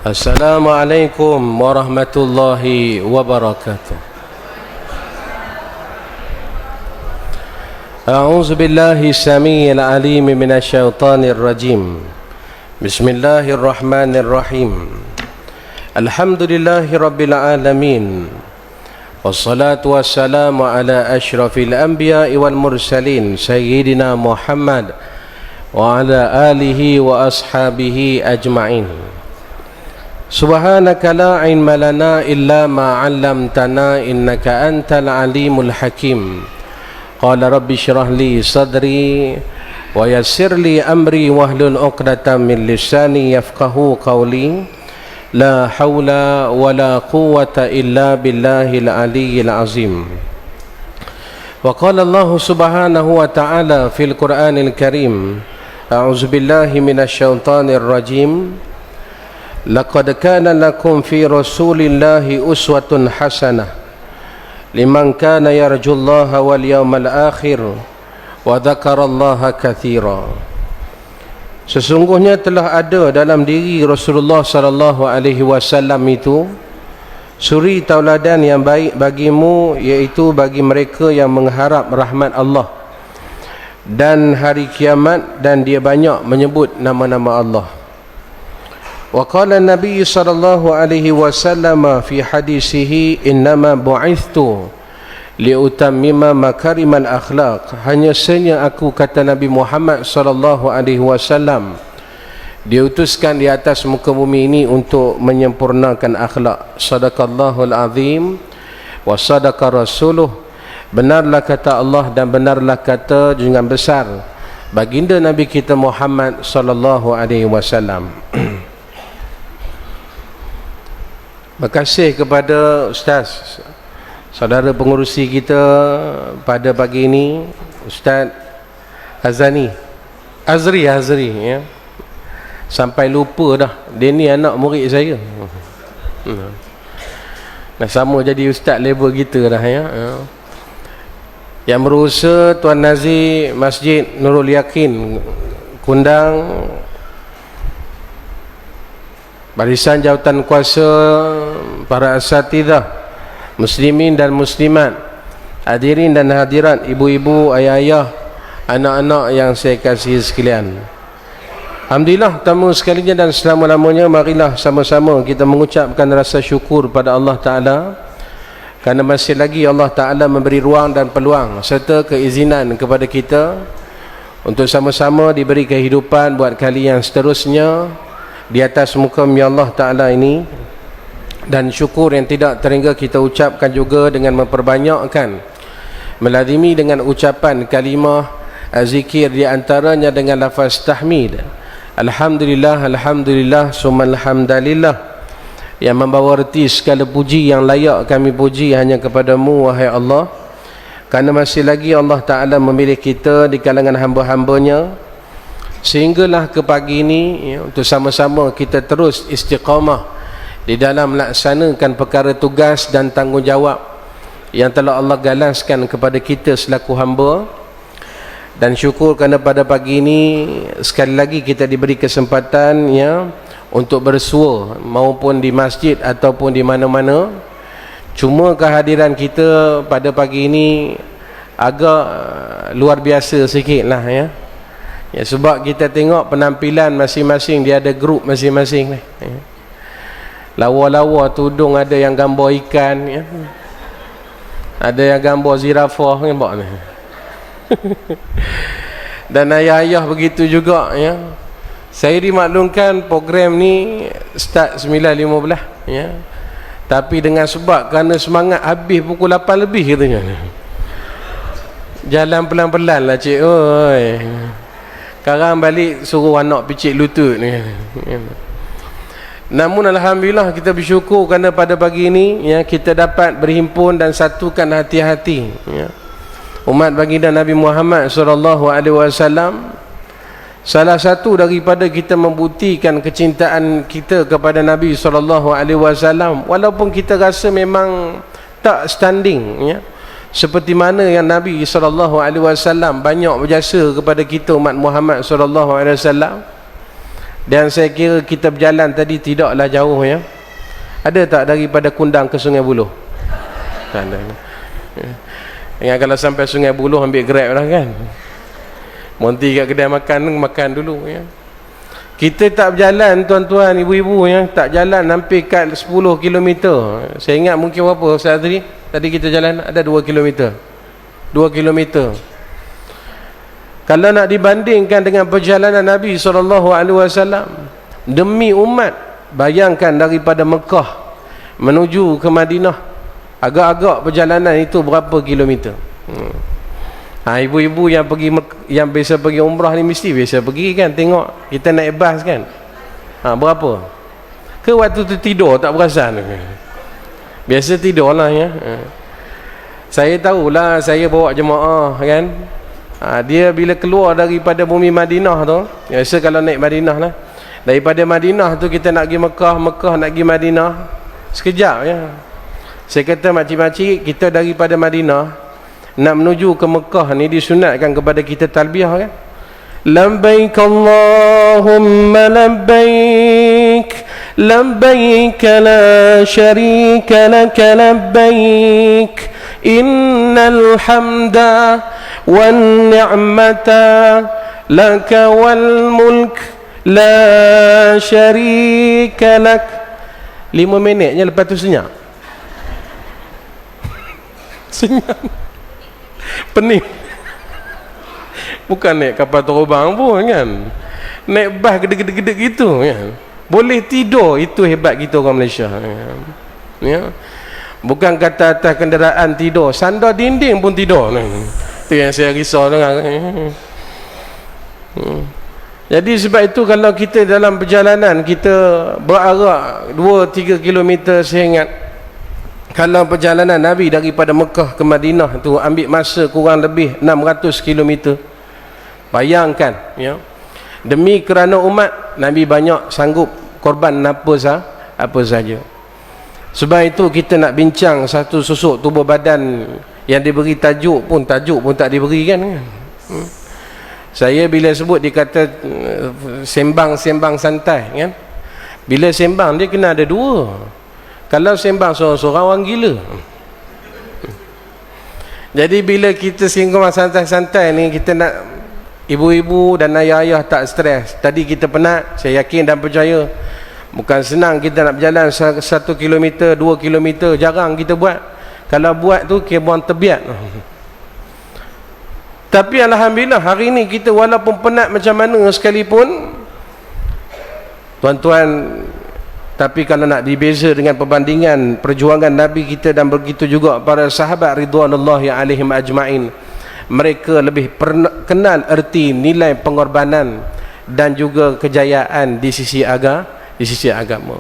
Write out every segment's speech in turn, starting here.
Assalamualaikum warahmatullahi wabarakatuh. A'udzu billahi samiil alim minasy syaithanir rajim. Bismillahirrahmanirrahim. Alhamdulillahi rabbil alamin. Wassalatu wassalamu ala asyrafil anbiya'i wal mursalin sayyidina Muhammad wa ala alihi wa ashabihi ajma'in. Subhanaka la ilma lana illa ma 'allamtana innaka antal alimul hakim. Qala rabbi shrah li sadri wa yassir li amri wahlul 'uqdatam min lisani yafqahu qawli. La haula wa la quwwata illa billahil aliyyil azim. Wa qala Allah subhanahu wa ta'ala fil Qur'anil Karim. A'udzu billahi minasy syaithanir rajim. Laqad kana lakum fi rasulillahi uswatun hasanah liman kana yarjullaha wal yawmal akhir wa dzakarallaha katsira. Sesungguhnya telah ada dalam diri Rasulullah sallallahu alaihi wasallam itu suri tauladan yang baik bagimu, iaitu bagi mereka yang mengharap rahmat Allah dan hari kiamat, dan dia banyak menyebut nama-nama Allah. Wa qala Nabi sallallahu alaihi wasallam fi hadisihi innama bu'ithtu liutammima makarimal akhlaq. Hanya saja aku, kata Nabi Muhammad sallallahu alaihi wasallam, diutuskan di atas muka bumi ini untuk menyempurnakan akhlak. Sadaqallahul azim wa sadaqa rasuluh. Benarlah kata Allah dan benarlah kata junjungan besar baginda Nabi kita Muhammad sallallahu alaihi wasallam. Terima kasih kepada Ustaz, saudara pengurusi kita pada pagi ini, Ustaz Azri ya. Sampai lupa dah, dia ni anak murid saya. Dah sama jadi ustaz level kita dah ya. Yang berusaha Tuan Nazir Masjid Nurul Yakin Kundang, barisan jawatan kuasa, para asatidzah, muslimin dan muslimat, hadirin dan hadirat, ibu-ibu, ayah-ayah, anak-anak yang saya kasihi sekalian. Alhamdulillah, tamu sekalian dan selama-lamanya, marilah sama-sama kita mengucapkan rasa syukur pada Allah Ta'ala kerana masih lagi Allah Ta'ala memberi ruang dan peluang serta keizinan kepada kita untuk sama-sama diberi kehidupan buat kali yang seterusnya di atas muka bumi Allah Ta'ala ini. Dan syukur yang tidak terhingga kita ucapkan juga dengan memperbanyakkan melazimi dengan ucapan kalimah zikir, di antaranya dengan lafaz tahmid, alhamdulillah, alhamdulillah, summa alhamdulillah, yang membawa erti segala puji yang layak kami puji hanya kepadamu wahai Allah, kerana masih lagi Allah Ta'ala memilih kita di kalangan hamba-hambanya sehinggalah ke pagi ini ya, untuk sama-sama kita terus istiqamah di dalam melaksanakan perkara tugas dan tanggungjawab yang telah Allah galaskan kepada kita selaku hamba. Dan syukur kerana pada pagi ini sekali lagi kita diberi kesempatan ya untuk bersua, maupun di masjid ataupun di mana-mana. Cuma kehadiran kita pada pagi ini agak luar biasa sikit lah ya. Ya, sebab kita tengok penampilan masing-masing, dia ada grup masing-masing ya. Lawa-lawa tudung, ada yang gambar ikan ya. Ada yang gambar zirafah nampak ni. Dan ayah-ayah begitu juga ya. Saya dimaklumkan program ni start 9.15 ya. Tapi dengan sebab kerana semangat habis pukul 8 lebih katanya. Jalan pelan-pelan lah cik. Oi. Sekarang balik suruh anak picit lutut ni. Namun alhamdulillah kita bersyukur kerana pada pagi ini ya, kita dapat berhimpun dan satukan hati-hati ya. Umat baginda Nabi Muhammad sallallahu alaihi wasallam, salah satu daripada kita membuktikan kecintaan kita kepada Nabi sallallahu alaihi wasallam, walaupun kita rasa memang tak standing ya, seperti mana yang Nabi sallallahu alaihi wasallam banyak berjasa kepada kita umat Muhammad sallallahu alaihi wasallam. Dan saya kira kita berjalan tadi tidaklah jauh ya. Ada tak daripada Kundang ke Sungai Buloh? Tak ada. Ingat kalau sampai Sungai Buloh ambil Grab lah kan. Monti kat kedai makan dulu ya. Kita tak berjalan tuan-tuan, ibu-ibu ya, tak jalan hampir kat 10 km. Saya ingat mungkin berapa saat tadi? Tadi kita jalan ada 2 km. 2 km. Kalau nak dibandingkan dengan perjalanan Nabi SAW demi umat, bayangkan daripada Mekah menuju ke Madinah, agak-agak perjalanan itu berapa kilometer. Ibu-ibu yang pergi yang biasa pergi umrah ni mesti biasa pergi kan, tengok kita naik bas kan, berapa ke waktu tu tidur tak perasan, biasa tidur lah ya. Saya tahulah, saya bawa jemaah kan, dia bila keluar daripada bumi Madinah tu, biasa kalau naik Madinah lah, daripada Madinah tu kita nak pergi Mekah, Mekah nak pergi Madinah sekejap ya. Saya kata makcik-makcik, kita daripada Madinah nak menuju ke Mekah ni disunatkan kepada kita talbiyah kan, labbaik Allahumma labbaik labbaik la syarika laka labbaik innal hamda wan ni'mata laka wal mulk la syarika lak. 5 minitnya lepas tu senyap. Senyap pening. Bukan naik kapal terbang pun kan, naik bas gede-gede gitu kan, boleh tidur. Itu hebat kita orang Malaysia ya. Bukan kata atas kenderaan tidur, sandar dinding pun tidur. Itu yang saya risau dengan. Jadi sebab itu kalau kita dalam perjalanan kita berarak 2-3 km, saya ingat kalau perjalanan Nabi daripada Mekah ke Madinah tu ambil masa kurang lebih 600 km. Bayangkan ya, demi kerana umat, Nabi banyak sanggup korban apa saja. Sebab itu kita nak bincang satu susuk tubuh badan yang diberi tajuk pun tak diberi kan. Saya bila sebut dikata sembang-sembang santai kan. Bila sembang dia kena ada dua. Kalau sembang seorang-seorang, orang gila. Jadi bila kita sembang santai-santai ni, kita nak ibu-ibu dan ayah-ayah tak stres. Tadi kita penat, saya yakin dan percaya bukan senang kita nak berjalan 1 km, 2 km, jarang kita buat. Kalau buat tu kira buang tebiat. Tapi alhamdulillah hari ni kita walaupun penat macam mana sekalipun tuan-tuan, tapi kalau nak dibeza dengan perbandingan perjuangan Nabi kita dan begitu juga para sahabat ridwanullahi alaihim ajma'in, mereka lebih kenal erti nilai pengorbanan dan juga kejayaan di sisi agama.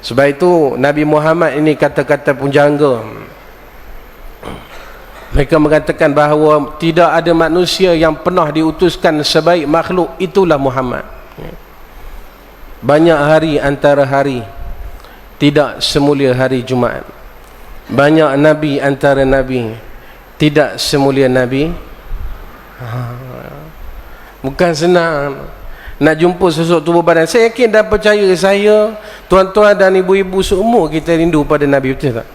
Sebab itu Nabi Muhammad ini kata-kata punjangga. Mereka mengatakan bahawa tidak ada manusia yang pernah diutuskan sebaik makhluk, itulah Muhammad. Banyak hari antara hari, tidak semulia hari Jumaat. Banyak nabi antara nabi, tidak semulia nabi. Bukan senang nak jumpa sosok tubuh badan. Saya yakin dan percaya saya, tuan-tuan dan ibu-ibu seumur kita rindu pada Nabi, betul tak?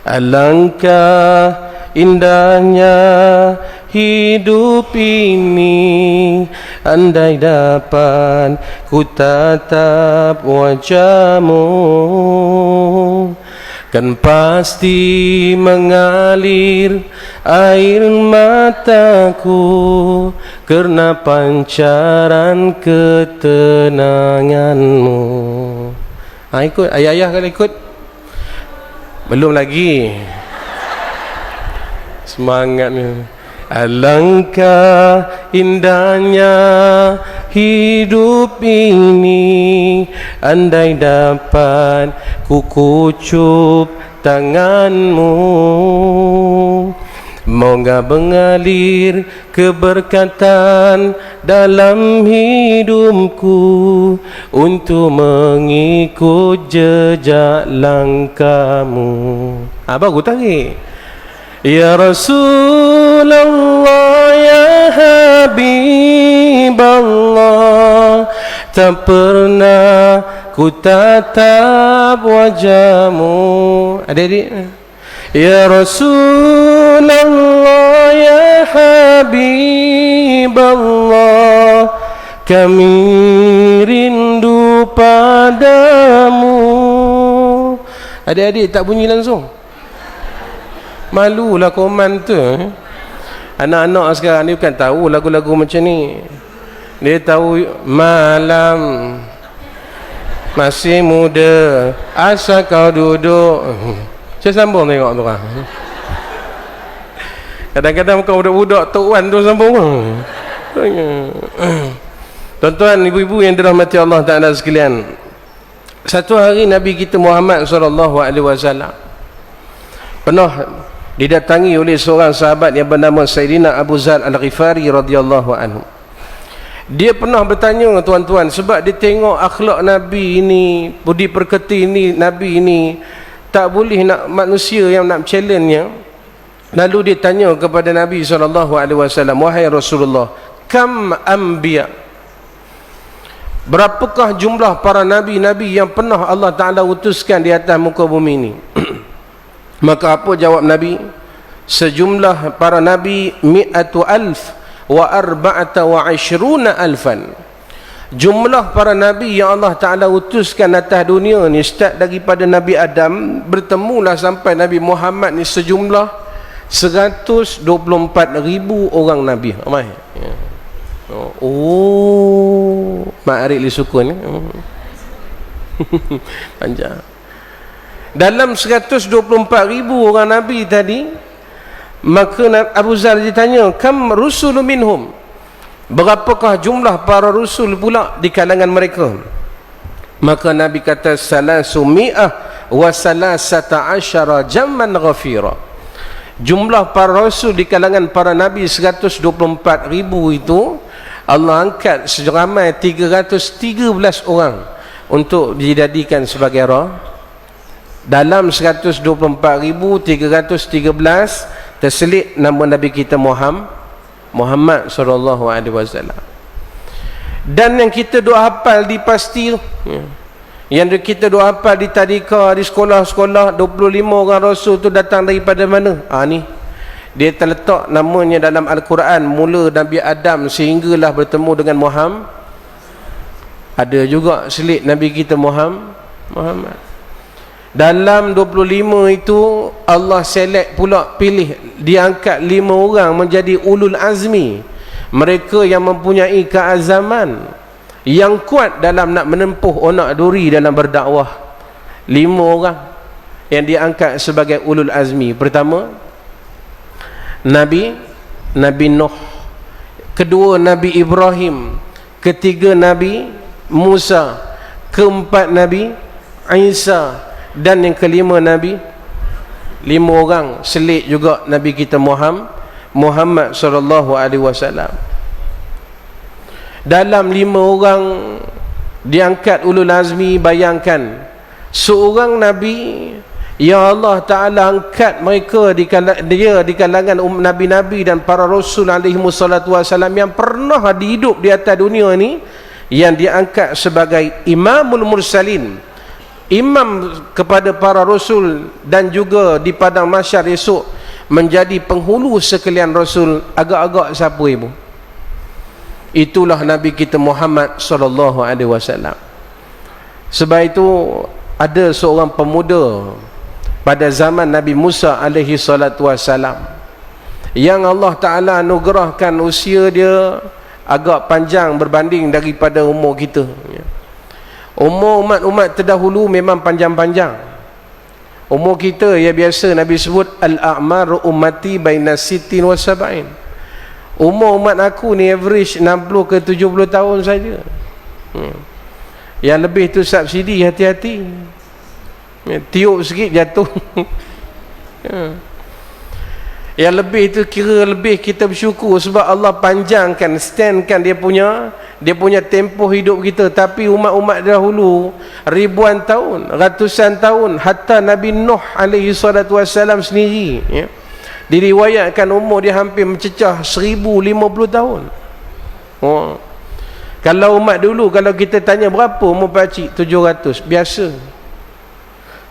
Alangkah indahnya hidup ini, andai dapat ku tatap wajahmu, kan pasti mengalir air mataku karena pancaran ketenanganmu. Ikut ayah-ayah kalau ikut belum lagi semangatnya. Alangkah indahnya hidup ini, andai dapat ku kucup tanganmu, moga mengalir keberkatan dalam hidupku untuk mengikut jejak langkahmu. Baru tarik. Ya Rasulullah, ya Habib Allah, tak pernah ku tatap wajahmu. Adik-adik, ya Rasulullah, ya Habiballah, kami rindu padamu. Adik-adik tak bunyi langsung, malulah komen tu. Anak-anak sekarang ni bukan tahu lagu-lagu macam ni. Dia tahu malam masih muda, asal kau duduk. Saya sambung tengok tu kan. Kadang-kadang kau budak-budak Tok Wan tu sambung. Tuan-tuan, ibu-ibu yang dirahmati Allah Ta'ala sekalian, satu hari Nabi kita Muhammad SAW pernah didatangi oleh seorang sahabat yang bernama Sayyidina Abu Zar Al-Ghifari radhiyallahu anhu. Dia pernah bertanya, tuan-tuan, sebab dia tengok akhlak Nabi ini, budi perketi ini, Nabi ini tak boleh nak manusia yang nak challenge-nya. Lalu dia tanya kepada Nabi SAW, wahai Rasulullah, kam anbiya, berapakah jumlah para nabi-nabi yang pernah Allah Ta'ala utuskan di atas muka bumi ini? Maka apa jawab Nabi? Sejumlah para nabi 100,000 wa 24,000. Jumlah para nabi yang Allah Ta'ala utuskan atas dunia ni, start daripada Nabi Adam bertemulah sampai Nabi Muhammad ni, sejumlah 124,000 orang nabi. Ramai. Oh, Mak Arik li sukun. Panjang. Dalam 124,000 orang nabi tadi, maka Abu Zar ditanya, kam rusulun minhum, berapakah jumlah para rasul pula di kalangan mereka? Maka Nabi kata, 300 wa 13 jamman ghafira. Jumlah para rasul di kalangan para nabi 124,000 itu Allah angkat seramai 313 orang untuk dijadikan sebagai dalam 124,313 terselit nama Nabi kita Muhammad SAW. Dan yang kita duk hafal di pasti, yang kita duk hafal di tadika, di sekolah-sekolah, 25 orang rasul tu datang daripada mana? Ni dia terletak namanya dalam Al-Quran, mula Nabi Adam sehinggalah bertemu dengan Muhammad. Ada juga selit Nabi kita Muhammad. Dalam 25 itu Allah select pula, pilih, diangkat 5 orang menjadi ulul azmi, mereka yang mempunyai keazaman yang kuat dalam nak menempuh onak duri dalam berdakwah. 5 orang yang diangkat sebagai ulul azmi. Pertama Nabi Nuh, kedua Nabi Ibrahim, ketiga Nabi Musa, keempat Nabi Isa, dan yang kelima Nabi. 5 orang selit juga Nabi kita Muhammad SAW. Dalam 5 orang diangkat ulul azmi, bayangkan seorang Nabi yang Allah Ta'ala angkat mereka di kalangan Nabi-Nabi dan para Rasul alaihimussalatu-wassalam yang pernah hidup di atas dunia ni, yang diangkat sebagai Imamul Mursalin, imam kepada para Rasul, dan juga di padang mahsyar esok menjadi penghulu sekalian Rasul. Agak-agak siapa ibu? Itulah Nabi kita Muhammad SAW. Sebab itu ada seorang pemuda pada zaman Nabi Musa SAW yang Allah Ta'ala anugerahkan usia dia agak panjang berbanding daripada umur kita. Umur umat-umat terdahulu memang panjang-panjang. Umur kita ya biasa Nabi sebut al-a'maru ummati baina sittin wa sab'in. Umur umat aku ni average 60 ke 70 tahun saja. Yang lebih tu subsidi, hati-hati. Tiup sikit jatuh. Yang lebih tu kira lebih kita bersyukur sebab Allah panjangkan, standkan dia punya tempoh hidup kita. Tapi umat-umat dahulu ribuan tahun, ratusan tahun, hatta Nabi Nuh alaihi salatu wassalam sendiri diriwayatkan umur dia hampir mencecah 1050 tahun. Kalau umat dulu, kalau kita tanya berapa umur pakcik, 700, biasa.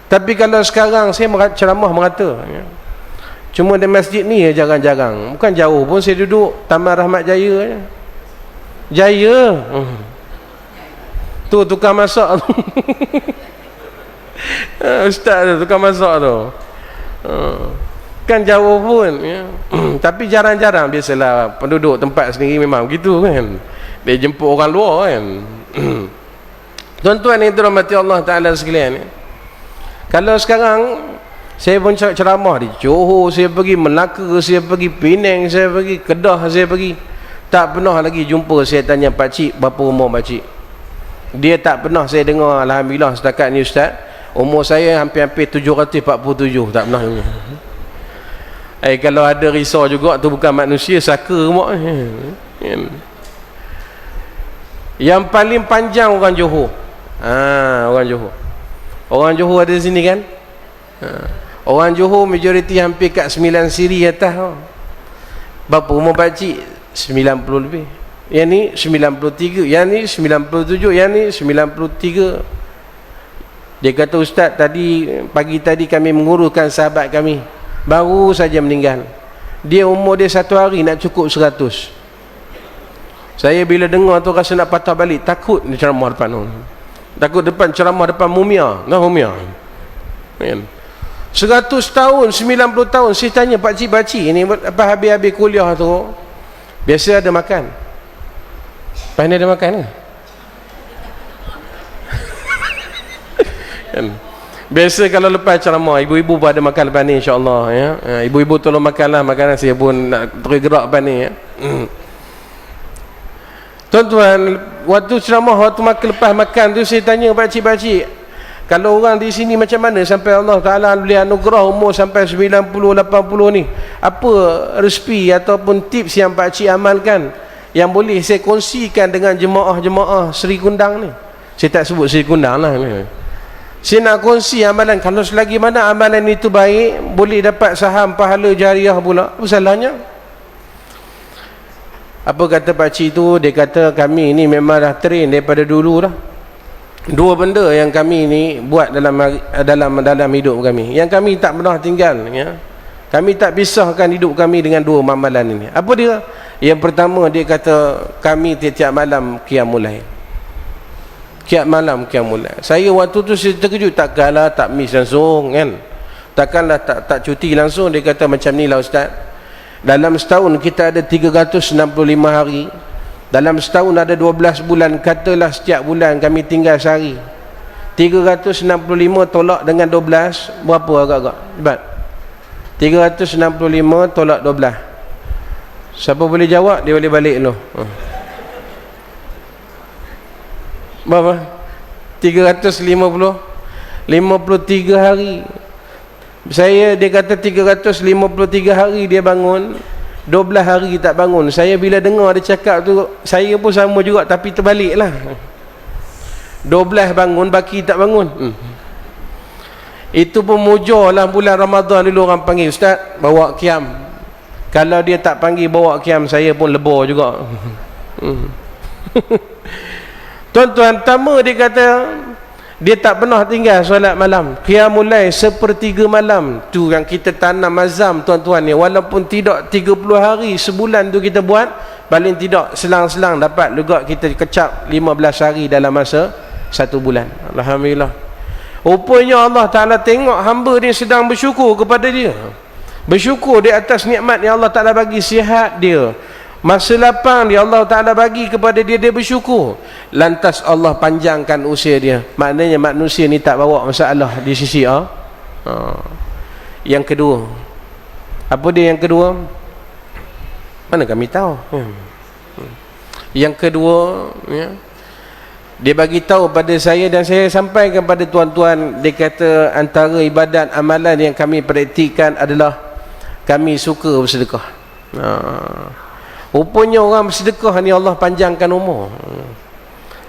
Tapi kalau sekarang saya ceramah merata, ya. Cuma di masjid ni ya jarang-jarang. Bukan jauh pun saya duduk Taman Rahmat Jaya, ya. Jaya. Tu tukang masak tu. Ustaz tu tukang masak tu. Kan jauh pun, ya. Tapi jarang-jarang, biasalah penduduk tempat sendiri memang begitu kan. Dia jemput orang luar kan. Tuan-tuan yang dirahmati Allah Ta'ala sekalian, ya. Kalau sekarang saya pun ceramah di Johor, saya pergi Melaka, saya pergi Penang, saya pergi Kedah, saya pergi, tak pernah lagi jumpa saya tanya pakcik berapa umur pakcik. Dia tak pernah saya dengar. Alhamdulillah setakat ni ustaz, umur saya hampir-hampir 747, tak pernah dengar. Kalau ada risau juga tu bukan manusia, saka mak. Yang paling panjang orang Johor. Orang Johor. Orang Johor ada sini kan? Orang Johor majoriti hampir kat 9 siri atas. Berapa umur pakcik? 90 lebih. Yang ni 93, yang ni 97, yang ni 93. Dia kata, ustaz, pagi tadi kami menguruskan sahabat kami, baru saja meninggal. Dia umur dia 1 hari nak cukup 100. Saya bila dengar tu rasa nak patah balik. Takut dia ceramah depan tu. Takut ceramah depan mumia. Mumia kan? 100 tahun, 90 tahun. Saya tanya pakcik-pakcik ni, apa habis-habis kuliah tu biasa ada makan? Lepas ni ada makan ke? Kan? Biasa kalau lepas ceramah, ibu-ibu pun ada makan lepas ni, insyaAllah, ya. Ibu-ibu tolong makanlah makanan, saya pun nak tergerak lepas ni, ya. Tuan-tuan, waktu ceramah, waktu lepas makan tu, saya tanya pakcik-pakcik, kalau orang di sini macam mana sampai Allah Ta'ala boleh anugerah umur sampai 90, 80 ni, apa resepi ataupun tips yang pakcik amalkan yang boleh saya kongsikan dengan jemaah-jemaah Seri Kundang ni? Saya tak sebut Seri Kundang lah. Saya nak kongsi amalan. Kalau selagi mana amalan itu baik, boleh dapat saham pahala jariah pula. Apa salahnya? Apa kata pakcik tu? Dia kata kami ni memang dah train daripada dulu dah. 2 benda yang kami ni buat dalam hidup kami, yang kami tak pernah tinggal, ya. Kami tak pisahkan hidup kami dengan 2 amalan ini. Apa dia? Yang pertama, dia kata kami tiap-tiap malam qiyamul lail. Tiap malam qiyamul lail. Saya waktu tu saya terkejut, takkanlah tak miss langsung kan, takkanlah tak cuti langsung. Dia kata macam ni lah ustaz, dalam setahun kita ada 365 hari. Dalam setahun ada 12 bulan. Katalah setiap bulan kami tinggal sehari. 365 tolak dengan 12, berapa agak-agak? Cepat. 365 tolak 12. Siapa boleh jawab, dia boleh balik dulu. Berapa? 53 hari. Dia kata 353 hari dia bangun, 12 hari tak bangun. Saya bila dengar dia cakap tu, saya pun sama juga, tapi terbalik lah. 12 bangun, baki tak bangun. Itu pun mujur lah bulan Ramadan dulu orang panggil, ustaz bawa qiyam. Kalau dia tak panggil bawa qiyam, saya pun lebur juga. Tuan-tuan, pertama dia kata dia tak pernah tinggal solat malam. Qiyamul lail 1/3 malam tu yang kita tanam azam, tuan-tuan ni. Walaupun tidak 30 hari sebulan tu kita buat, paling tidak selang-selang dapat juga kita kecap 15 hari dalam masa 1 bulan. Alhamdulillah. Rupanya Allah Ta'ala tengok hamba dia sedang bersyukur kepada dia. Bersyukur di atas nikmat yang Allah Ta'ala bagi, sihat dia, masa lapang dia Allah Ta'ala bagi kepada dia, dia bersyukur. Lantas Allah panjangkan usia dia. Maknanya manusia ni tak bawa masalah di sisi Yang kedua, apa dia yang kedua? Mana kami tahu? Yang kedua, ya, dia bagi tahu pada saya dan saya sampaikan pada tuan-tuan. Dia kata antara ibadat amalan yang kami praktikkan adalah kami suka bersedekah. Rupanya orang bersedekah ni Allah panjangkan umur.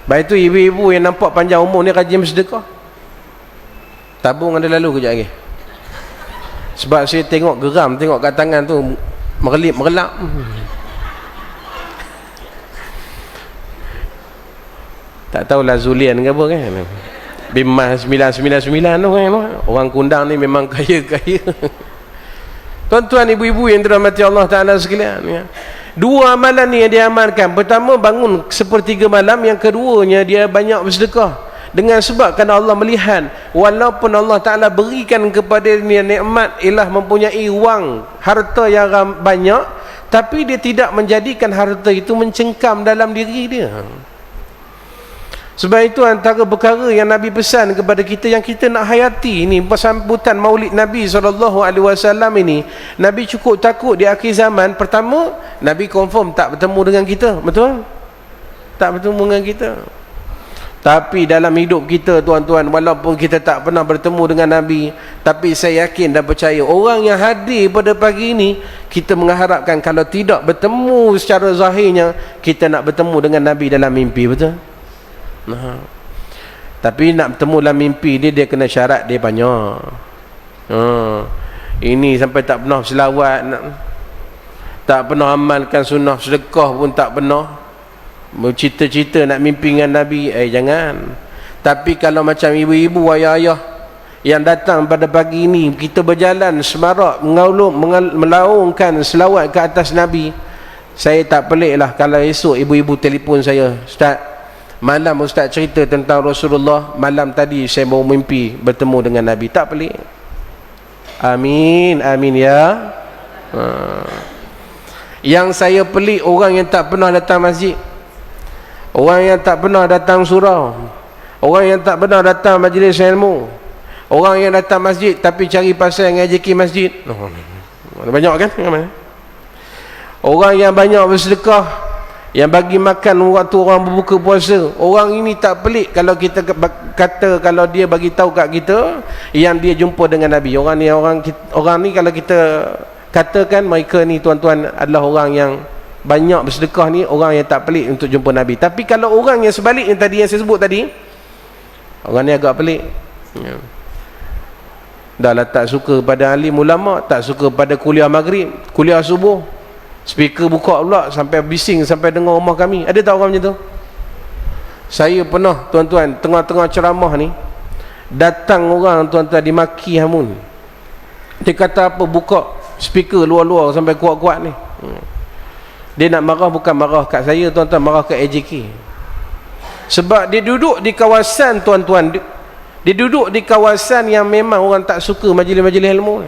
Baik tu ibu-ibu yang nampak panjang umur ni rajin bersedekah. Tabung ada lalu kejap lagi. Sebab saya tengok geram, tengok kat tangan tu merelip-merelap. Tak tahulah Zulian ke apa kan. Bimas 999 tu kan. Orang Kundang ni memang kaya-kaya. Tuan-tuan, ibu-ibu yang dirahmati Allah Ta'ala sekalian ya. Dua amalan ni yang diamalkan. Pertama, bangun sepertiga malam. Yang keduanya, dia banyak bersedekah. Dengan sebab kerana Allah melihat, walaupun Allah Ta'ala berikan kepada dia nikmat ialah mempunyai wang, harta yang banyak, tapi dia tidak menjadikan harta itu mencengkam dalam diri dia. Sebab itu antara perkara yang Nabi pesan kepada kita yang kita nak hayati ni, sambutan Maulid Nabi SAW ini, Nabi cukup takut di akhir zaman. Pertama, Nabi confirm tak bertemu dengan kita, betul? Tak bertemu dengan kita. Tapi dalam hidup kita, tuan-tuan, walaupun kita tak pernah bertemu dengan Nabi, tapi saya yakin dan percaya orang yang hadir pada pagi ini, kita mengharapkan kalau tidak bertemu secara zahirnya, kita nak bertemu dengan Nabi dalam mimpi, betul? Nah. Tapi nak bertemu dalam mimpi dia kena syarat dia banyak. Ini sampai tak pernah selawat, tak pernah amalkan sunnah sedekah pun tak pernah, bercita-cita nak mimpi dengan Nabi, jangan. Tapi kalau macam ibu-ibu, ayah-ayah yang datang pada pagi ini, kita berjalan semarak melaungkan selawat ke atas Nabi, saya tak pelik lah kalau esok ibu-ibu telefon saya, Ustaz, malam Ustaz cerita tentang Rasulullah, malam tadi saya mau mimpi bertemu dengan Nabi. Tak pelik. Amin, amin ya. Yang saya pelik orang yang tak pernah datang masjid, orang yang tak pernah datang surau, orang yang tak pernah datang majlis ilmu, orang yang datang masjid tapi cari pasal ngajaki masjid. Banyak kan? Orang yang banyak bersedekah, yang bagi makan waktu orang berbuka puasa. Orang ini tak pelik kalau kita kata, kalau dia bagi tahu kat kita yang dia jumpa dengan Nabi. Orang ni kalau kita katakan mereka ni, tuan-tuan, adalah orang yang banyak bersedekah ni, orang yang tak pelik untuk jumpa Nabi. Tapi kalau orang yang sebaliknya tadi, yang saya sebut tadi, orang ni agak pelik ya. Dah lah tak suka pada alim ulama', tak suka pada kuliah maghrib, kuliah subuh, speaker buka pula sampai bising sampai dengar rumah kami. Ada tak orang macam tu? Saya pernah, tuan-tuan, tengah-tengah ceramah ni datang orang, tuan-tuan, dimaki hamun. Dia kata apa, buka speaker luar-luar sampai kuat-kuat ni. Dia nak marah, bukan marah kat saya, tuan-tuan, marah kat AJK. Sebab dia duduk di kawasan, tuan-tuan, dia duduk di kawasan yang memang orang tak suka majlis-majlis ilmu.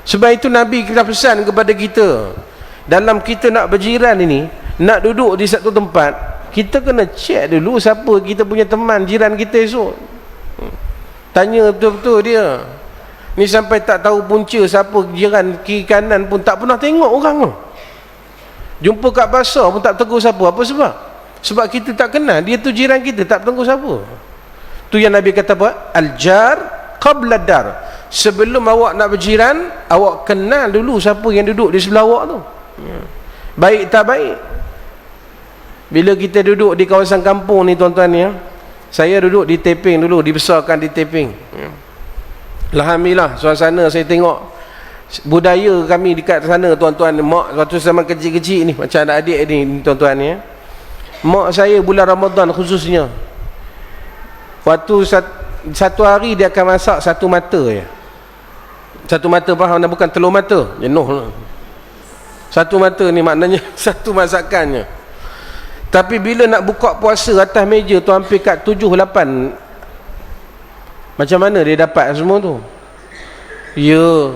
Sebab itu Nabi kita pesan kepada kita, dalam kita nak berjiran ini, nak duduk di satu tempat, kita kena check dulu siapa kita punya teman jiran kita esok. Tanya betul-betul dia. Ni sampai tak tahu punca siapa jiran kiri kanan pun tak pernah tengok orang tu. Jumpa kat pasar pun tak tegur siapa. Apa sebab? Sebab kita tak kenal, dia tu jiran kita, tak tegur siapa. Tu yang Nabi kata apa? Al-jar qabla dar. Sebelum awak nak berjiran, awak kenal dulu siapa yang duduk di sebelah awak tu. Baik tak baik. Bila kita duduk di kawasan kampung ni, tuan-tuan ya, saya duduk di Teping dulu, dibesarkan di Teping. Alhamdulillah, suasana saya tengok budaya kami dekat sana, tuan-tuan. Mak waktu zaman kecil-kecil ni, macam adik-adik ni, tuan-tuan ya, mak saya bulan Ramadan khususnya, waktu satu hari dia akan masak satu mata je. Satu mata, faham? Bukan telur mata, jenuh. Satu mata ni maknanya satu masakannya. Tapi bila nak buka puasa atas meja tu hampir kat 7-8. Macam mana dia dapat semua tu? Ya,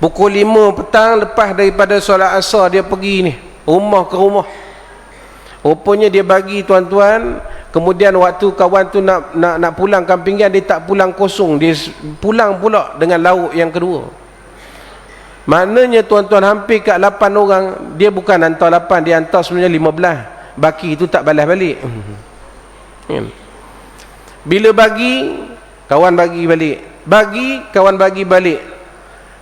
pukul 5 petang lepas daripada solat asar dia pergi ni, rumah ke rumah. Rupanya dia bagi, tuan-tuan, kemudian waktu kawan tu nak pulang kampingan, dia tak pulang kosong, dia pulang pula dengan lauk yang kedua. Maknanya, tuan-tuan, hampir kat 8 orang. Dia bukan hantar 8, dia hantar sebenarnya 15. Baki tu tak balas balik. Bila bagi, kawan bagi balik, bagi, kawan bagi balik.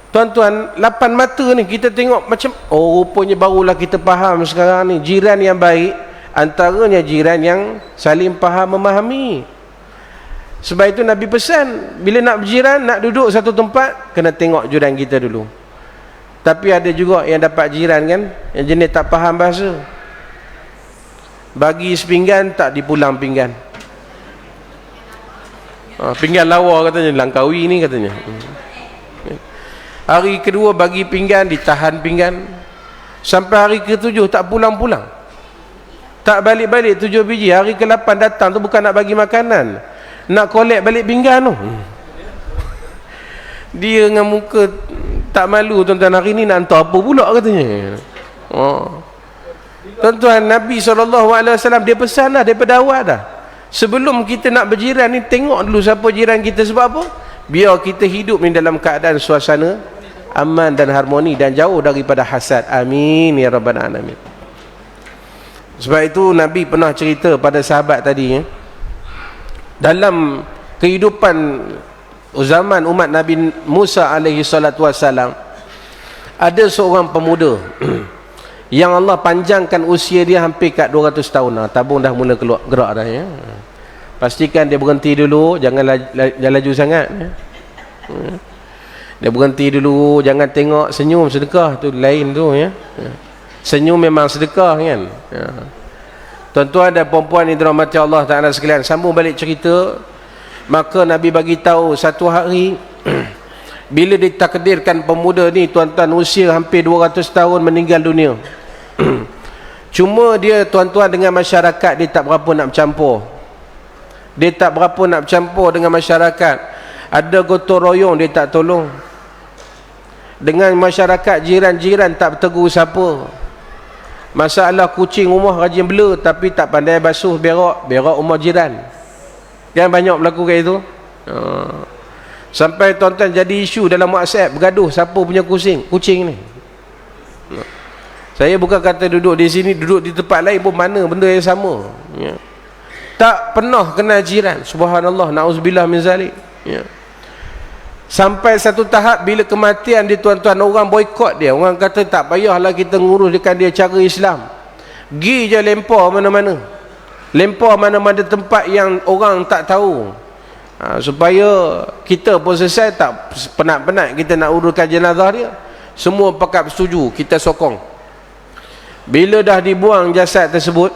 Tuan-tuan, 8 mata ni kita tengok macam, oh, rupanya barulah kita faham sekarang ni, jiran yang baik antaranya jiran yang saling faham memahami. Sebab itu Nabi pesan, bila nak berjiran, nak duduk satu tempat, kena tengok jiran kita dulu. Tapi ada juga yang dapat jiran kan, yang jenis tak faham bahasa. bagi sepinggan tak dipulang pinggan. Pinggan lawa katanya, Langkawi ni katanya. Hari kedua bagi pinggan, ditahan pinggan. Sampai hari ke-7 tak pulang-pulang, tak balik-balik 7 biji. Hari ke-8 datang tu bukan nak bagi makanan, nak collect balik pinggan tu. Dia dengan muka tak malu, tuan-tuan, hari ni nak hantar apa pula katanya. Tuan-tuan, Nabi SAW dia pesan dah daripada awal dah. Sebelum kita nak berjiran ni, tengok dulu siapa jiran kita. Sebab apa? Biar kita hidup ni dalam keadaan suasana aman dan harmoni dan jauh daripada hasad. Amin ya rabbal alamin. Sebab itu Nabi pernah cerita pada sahabat tadi, dalam kehidupan zaman umat Nabi Musa alaihi salatu wassalam, ada seorang pemuda yang Allah panjangkan usia dia hampir kat 200 tahun dah. Tabung dah mula keluar gerak dah ya. Pastikan dia berhenti dulu, jangan laju sangat ya. Dia berhenti dulu, jangan tengok senyum sedekah tu lain tu ya. Senyum memang sedekah kan ya. Tuan-tuan dan puan-puan yang dirahmati Allah Taala sekalian, sambung balik cerita. Maka Nabi bagi tahu satu hari bila ditakdirkan pemuda ni, tuan-tuan, usia hampir 200 tahun meninggal dunia. Cuma dia, tuan-tuan, dengan masyarakat dia tak berapa nak bercampur. Dia tak berapa nak bercampur dengan masyarakat. Ada gotong royong dia tak tolong. Dengan masyarakat jiran-jiran tak bertegur siapa. Masalah kucing rumah rajin bela tapi tak pandai basuh berak rumah jiran. Kan banyak berlaku kayak itu. Sampai tuan-tuan jadi isu dalam WhatsApp, bergaduh siapa punya kucing ni. Saya bukan kata duduk di sini, duduk di tempat lain pun mana benda yang sama ya. Tak pernah kenal jiran. Subhanallah, na'udzubillah min zalik ya. Sampai satu tahap bila kematian dia, tuan-tuan, orang boikot dia. Orang kata tak payahlah kita nguruskan dia cara Islam, gi je lempar mana-mana, lempar mana-mana tempat yang orang tak tahu. Supaya kita pun selesai, tak penat-penat kita nak uruskan jenazah dia. Semua pakat setuju, kita sokong. Bila dah dibuang jasad tersebut,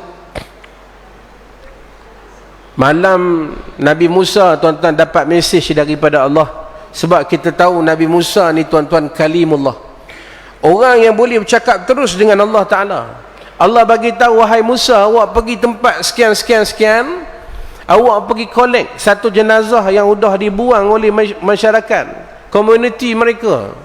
malam Nabi Musa, tuan-tuan, dapat mesej daripada Allah. Sebab kita tahu Nabi Musa ni, tuan-tuan, kalimullah, orang yang boleh bercakap terus dengan Allah Ta'ala. Allah bagi tahu, wahai Musa, awak pergi tempat sekian, awak pergi collect satu jenazah yang sudah dibuang oleh masyarakat, komuniti mereka.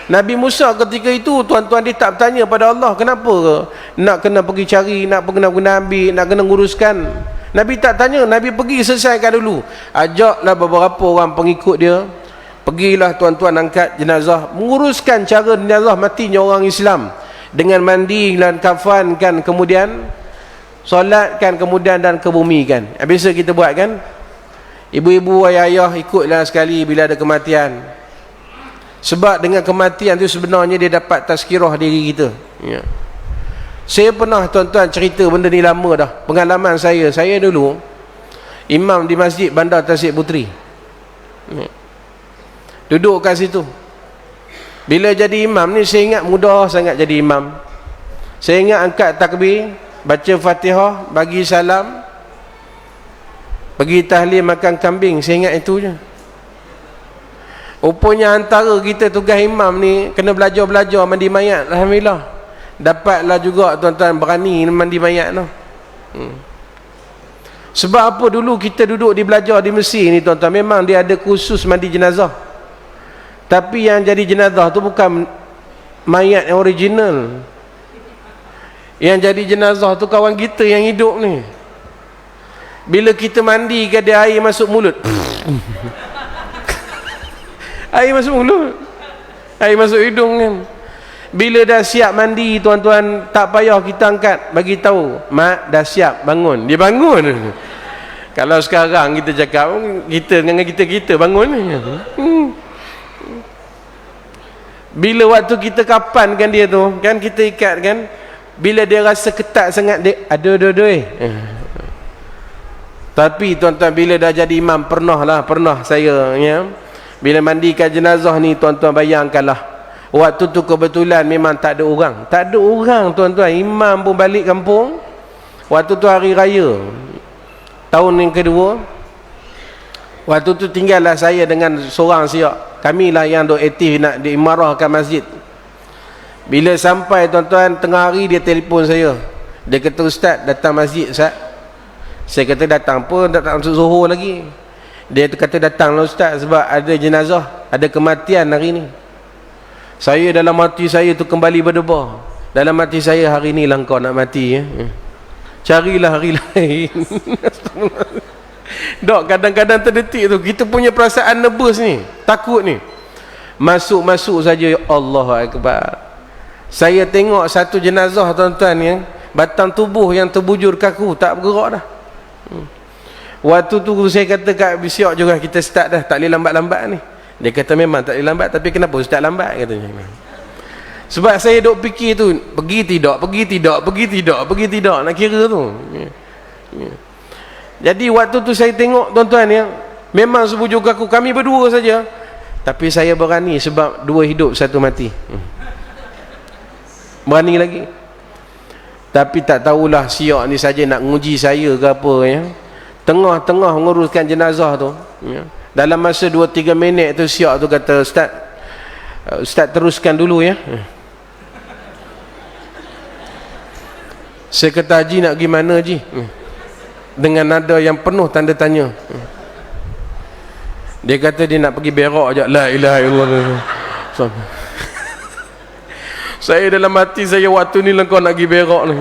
Nabi Musa ketika itu, tuan-tuan, dia tak bertanya pada Allah, kenapa nak kena pergi cari, nak kena ambil, nak kena nguruskan. Nabi tak tanya, Nabi pergi selesaikan dulu. Ajaklah beberapa orang pengikut dia, pergilah, tuan-tuan, angkat jenazah, menguruskan cara jenazah matinya orang Islam, dengan mandi dan kafankan, kemudian solatkan, kemudian dan kebumikan. Biasa kita buat kan, ibu-ibu, ayah-ayah ikutlah sekali bila ada kematian. Sebab dengan kematian tu sebenarnya dia dapat tazkirah diri kita ya. Saya pernah, tuan-tuan, cerita benda ni lama dah. Pengalaman saya dulu imam di Masjid Bandar Tasik Puteri ya. Duduk kat situ. Bila jadi imam ni, saya ingat mudah sangat jadi imam. Saya ingat angkat takbir, baca Fatihah, bagi salam, pergi tahlil, makan kambing. Saya ingat itu je. Rupanya antara kita tugas imam ni kena belajar mandi mayat. Alhamdulillah, dapatlah juga, tuan-tuan, berani mandi mayat tu. Sebab apa, dulu kita duduk di belajar di Mesir ni, tuan-tuan, memang dia ada khusus mandi jenazah. Tapi yang jadi jenazah tu bukan mayat yang original. Yang jadi jenazah tu kawan kita yang hidup ni. Bila kita mandi ke, dia air masuk mulut. Air masuk mulut, air masuk hidung kan. Bila dah siap mandi, tuan-tuan, tak payah kita angkat, bagi tahu, mak dah siap, bangun. Dia bangun. Kalau sekarang kita cakap, kita dengan kita bangun. Bila waktu kita kapankan dia tu kan, kita ikat kan, bila dia rasa ketat sangat, dia aduh. Tapi tuan-tuan, bila dah jadi imam, pernah saya ya, bila mandikan jenazah ni, tuan-tuan, bayangkanlah, waktu tu kebetulan memang tak ada orang, tuan-tuan, imam pun balik kampung, Waktu tu hari raya tahun yang kedua, waktu tu tinggallah saya dengan seorang siap. Kamilah yang duk aktif nak diimarahkan masjid. Bila sampai tuan-tuan tengah hari, dia telefon saya. Dia kata, "Ustaz, datang masjid Ustaz." Saya kata, "Datang pun datang masuk Zuhur lagi." Dia kata, "Datanglah Ustaz, sebab ada jenazah, ada kematian hari ni." Saya dalam hati saya tu kembali berdebar. Dalam hati saya, hari ni lah kau nak mati ya. Carilah hari lain. Dok, kadang-kadang terdetik tu kita punya perasaan nervous ni, takut ni. Masuk-masuk saja, Allahu Akbar. Saya tengok satu jenazah tuan-tuan yang batang tubuh yang terbujur kaku, tak bergerak dah. Waktu tu saya kata kat Bisiok juga, kita start dah, tak boleh lambat-lambat ni. Dia kata memang tak boleh lambat, tapi kenapa Ustaz lambat katanya. Sebab saya duk fikir tu, pergi tidak, pergi tidak, pergi tidak, pergi tidak, nak kira tu. Jadi waktu tu saya tengok tuan-tuan ya, memang sebujur kaku, kami berdua saja. Tapi saya berani sebab dua hidup satu mati. Berani lagi. Tapi tak tahulah siap ni saja nak nguji saya ke apa ya. Tengah-tengah menguruskan jenazah tu ya. Dalam masa 2-3 minit tu siap tu kata, Ustaz teruskan dulu ya. Saya kata, "Haji nak pergi mana Haji?" Dengan nada yang penuh tanda tanya. Dia kata dia nak pergi berak je. La ilaha illallah. Saya dalam hati saya, waktu ni lah kau nak pergi berak ni.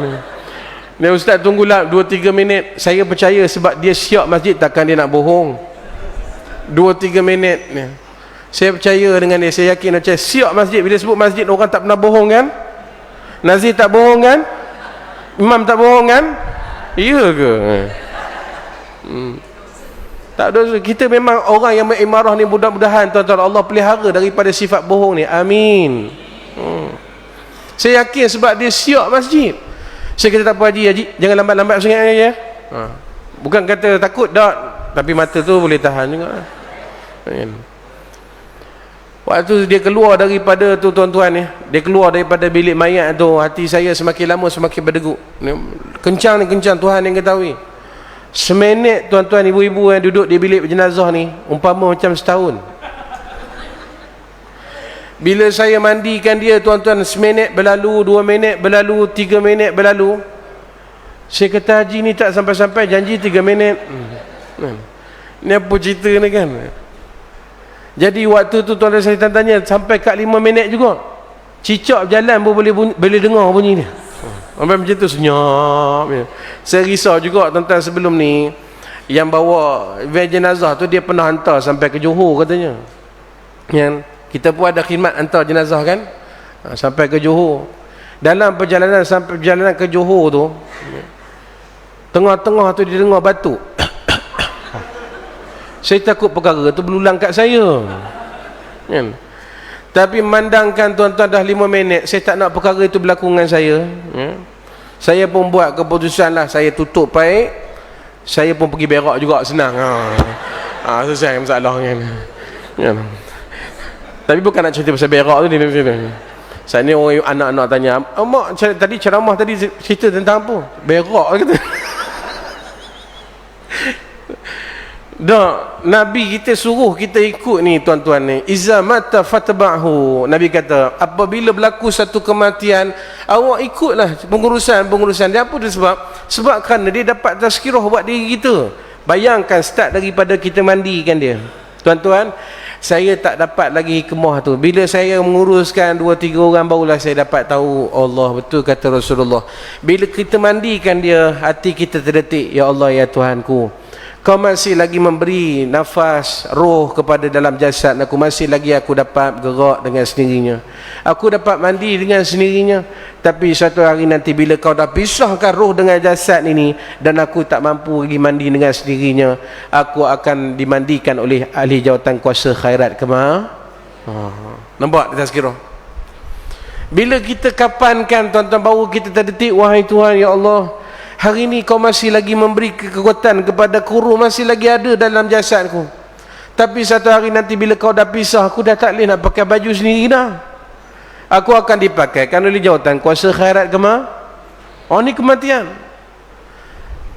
Dia, "Ustaz tunggulah 2-3 minit. Saya percaya sebab dia siap masjid, takkan dia nak bohong. 2-3 minit ni. Saya percaya dengan dia, saya yakin macam siap masjid. Bila sebut masjid, orang tak pernah bohong kan? Nazir tak bohong kan? Imam tak bohong kan? Iya ke? Tak ada. Kita memang orang yang mengimarah ni, mudah-mudahan tuan-tuan Allah pelihara daripada sifat bohong ni. Amin. Saya yakin sebab dia siap masjid. Saya kata, "Tak apa Haji, jangan lambat-lambat sangat ya." Bukan kata takut tak, tapi mata tu boleh tahan juga. Waktu dia keluar daripada tu tuan-tuan ya, dia keluar daripada bilik mayat tu, hati saya semakin lama semakin berdegup. Kencang ni, kencang, Tuhan yang ketahui. Seminit tuan-tuan ibu-ibu yang duduk di bilik jenazah ni, umpama macam setahun. Bila saya mandikan dia tuan-tuan, seminit berlalu, 2 minit berlalu, 3 minit berlalu. Saya kata, "Haji ni tak sampai-sampai janji 3 minit. Ni apa cerita ni kan?" Jadi waktu tu tuan-tuan saya tanya, sampai kat 5 minit juga. Cicak berjalan pun boleh dengar bunyi dia. Sampai macam tu senyap ya. Saya risau juga tuan-tuan, sebelum ni yang bawa van jenazah tu dia pernah hantar sampai ke Johor katanya. Yang kita pun ada khidmat hantar jenazah kan, sampai ke Johor. Dalam perjalanan sampai perjalanan ke Johor tu, tengah-tengah tu dia dengar batuk. Saya takut perkara tu berulang kat saya kan? Tapi memandangkan tuan-tuan dah 5 minit, saya tak nak perkara itu berlaku dengan saya ya? Saya pun buat keputusan lah, saya tutup baik, saya pun pergi berak juga, senang selesai masalah kan? Tapi bukan nak cerita pasal berak tu dia. Saat ni orang anak-anak tanya, "Mak tadi ceramah tadi cerita tentang apa?" Berak kata. Dah, Nabi kita suruh kita ikut ni tuan-tuan ni. Iza mata fatba'hu. Nabi kata, apabila berlaku satu kematian, awak ikutlah pengurusan dia. Apa dia sebab? Sebab kerana dia dapat tazkirah buat diri kita. Bayangkan start daripada kita mandikan dia. Tuan-tuan, saya tak dapat lagi hikmah tu. Bila saya menguruskan 2-3 orang, barulah saya dapat tahu, Allah, betul kata Rasulullah. Bila kita mandikan dia, hati kita terdetik, ya Allah, ya Tuhanku, Kau masih lagi memberi nafas, roh kepada dalam jasad aku. Masih lagi aku dapat gerak dengan sendirinya. Aku dapat mandi dengan sendirinya. Tapi satu hari nanti bila kau dah pisahkan roh dengan jasad ini, dan aku tak mampu lagi mandi dengan sendirinya, aku akan dimandikan oleh ahli jawatan kuasa khairat kemah. Nampak tazkirah? Bila kita kapankan tuan-tuan, baru kita terdetik, wahai Tuhan, ya Allah, hari ini kau masih lagi memberi kekuatan kepada ruh, masih lagi ada dalam jasadku. Tapi satu hari nanti bila kau dah pisah, aku dah tak boleh nak pakai baju sendiri dah. Aku akan dipakaikan oleh jawatan kuasa khairat kemah. Oh, ni kematian.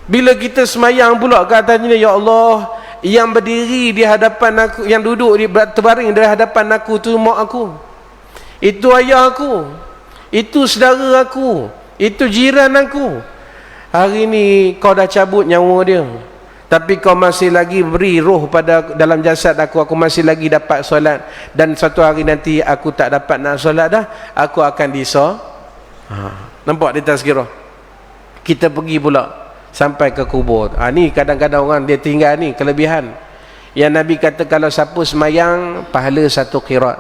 Bila kita semayang pula ke atasnya, ya Allah, yang berdiri di hadapan aku, yang duduk di terbaring di hadapan aku tu mak aku, itu ayah aku, itu saudara aku, itu jiran aku. Hari ni kau dah cabut nyawa dia, tapi kau masih lagi beri roh pada dalam jasad aku masih lagi dapat solat, dan satu hari nanti aku tak dapat nak solat dah, aku akan nampak di tazkirah. Kita pergi pula sampai ke kubur. Ni kadang-kadang orang dia tinggal ni kelebihan. Yang Nabi kata kalau siapa semayang pahala 1 qirat.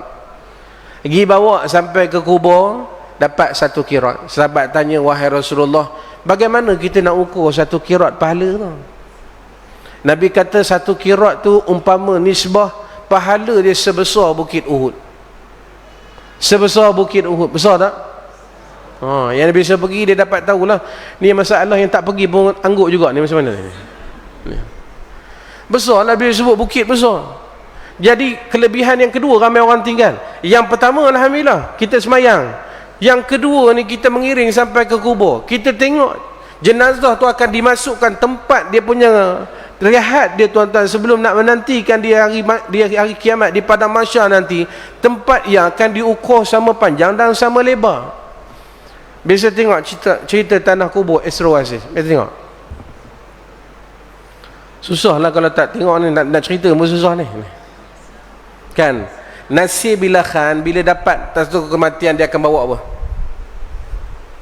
Pergi bawa sampai ke kubur dapat 1 qirat. Sahabat tanya, wahai Rasulullah, bagaimana kita nak ukur 1 qirat pahala tu? Nabi kata 1 qirat tu umpama nisbah pahala dia sebesar bukit Uhud. Sebesar bukit Uhud. Besar tak? Yang biasa pergi dia dapat tahulah. Ni masalah yang tak pergi pun angguk juga ni macam mana ni. Besar lah bila sebut bukit besar. Jadi kelebihan yang kedua ramai orang tinggal. Yang pertama alhamdulillah kita semayang. Yang kedua ni kita mengiring sampai ke kubur. Kita tengok jenazah tu akan dimasukkan tempat dia punya rehat dia tuan-tuan, sebelum nak menantikan dia hari kiamat di padang mahsyar nanti. Tempat yang akan diukur sama panjang dan sama lebar. Biasa tengok cerita tanah kubur Esro Aziz. Biasa tengok. Susah lah kalau tak tengok ni, nak cerita pun susah ni. Kan? Nasir bila Khan, bila dapat satu kematian, dia akan bawa apa?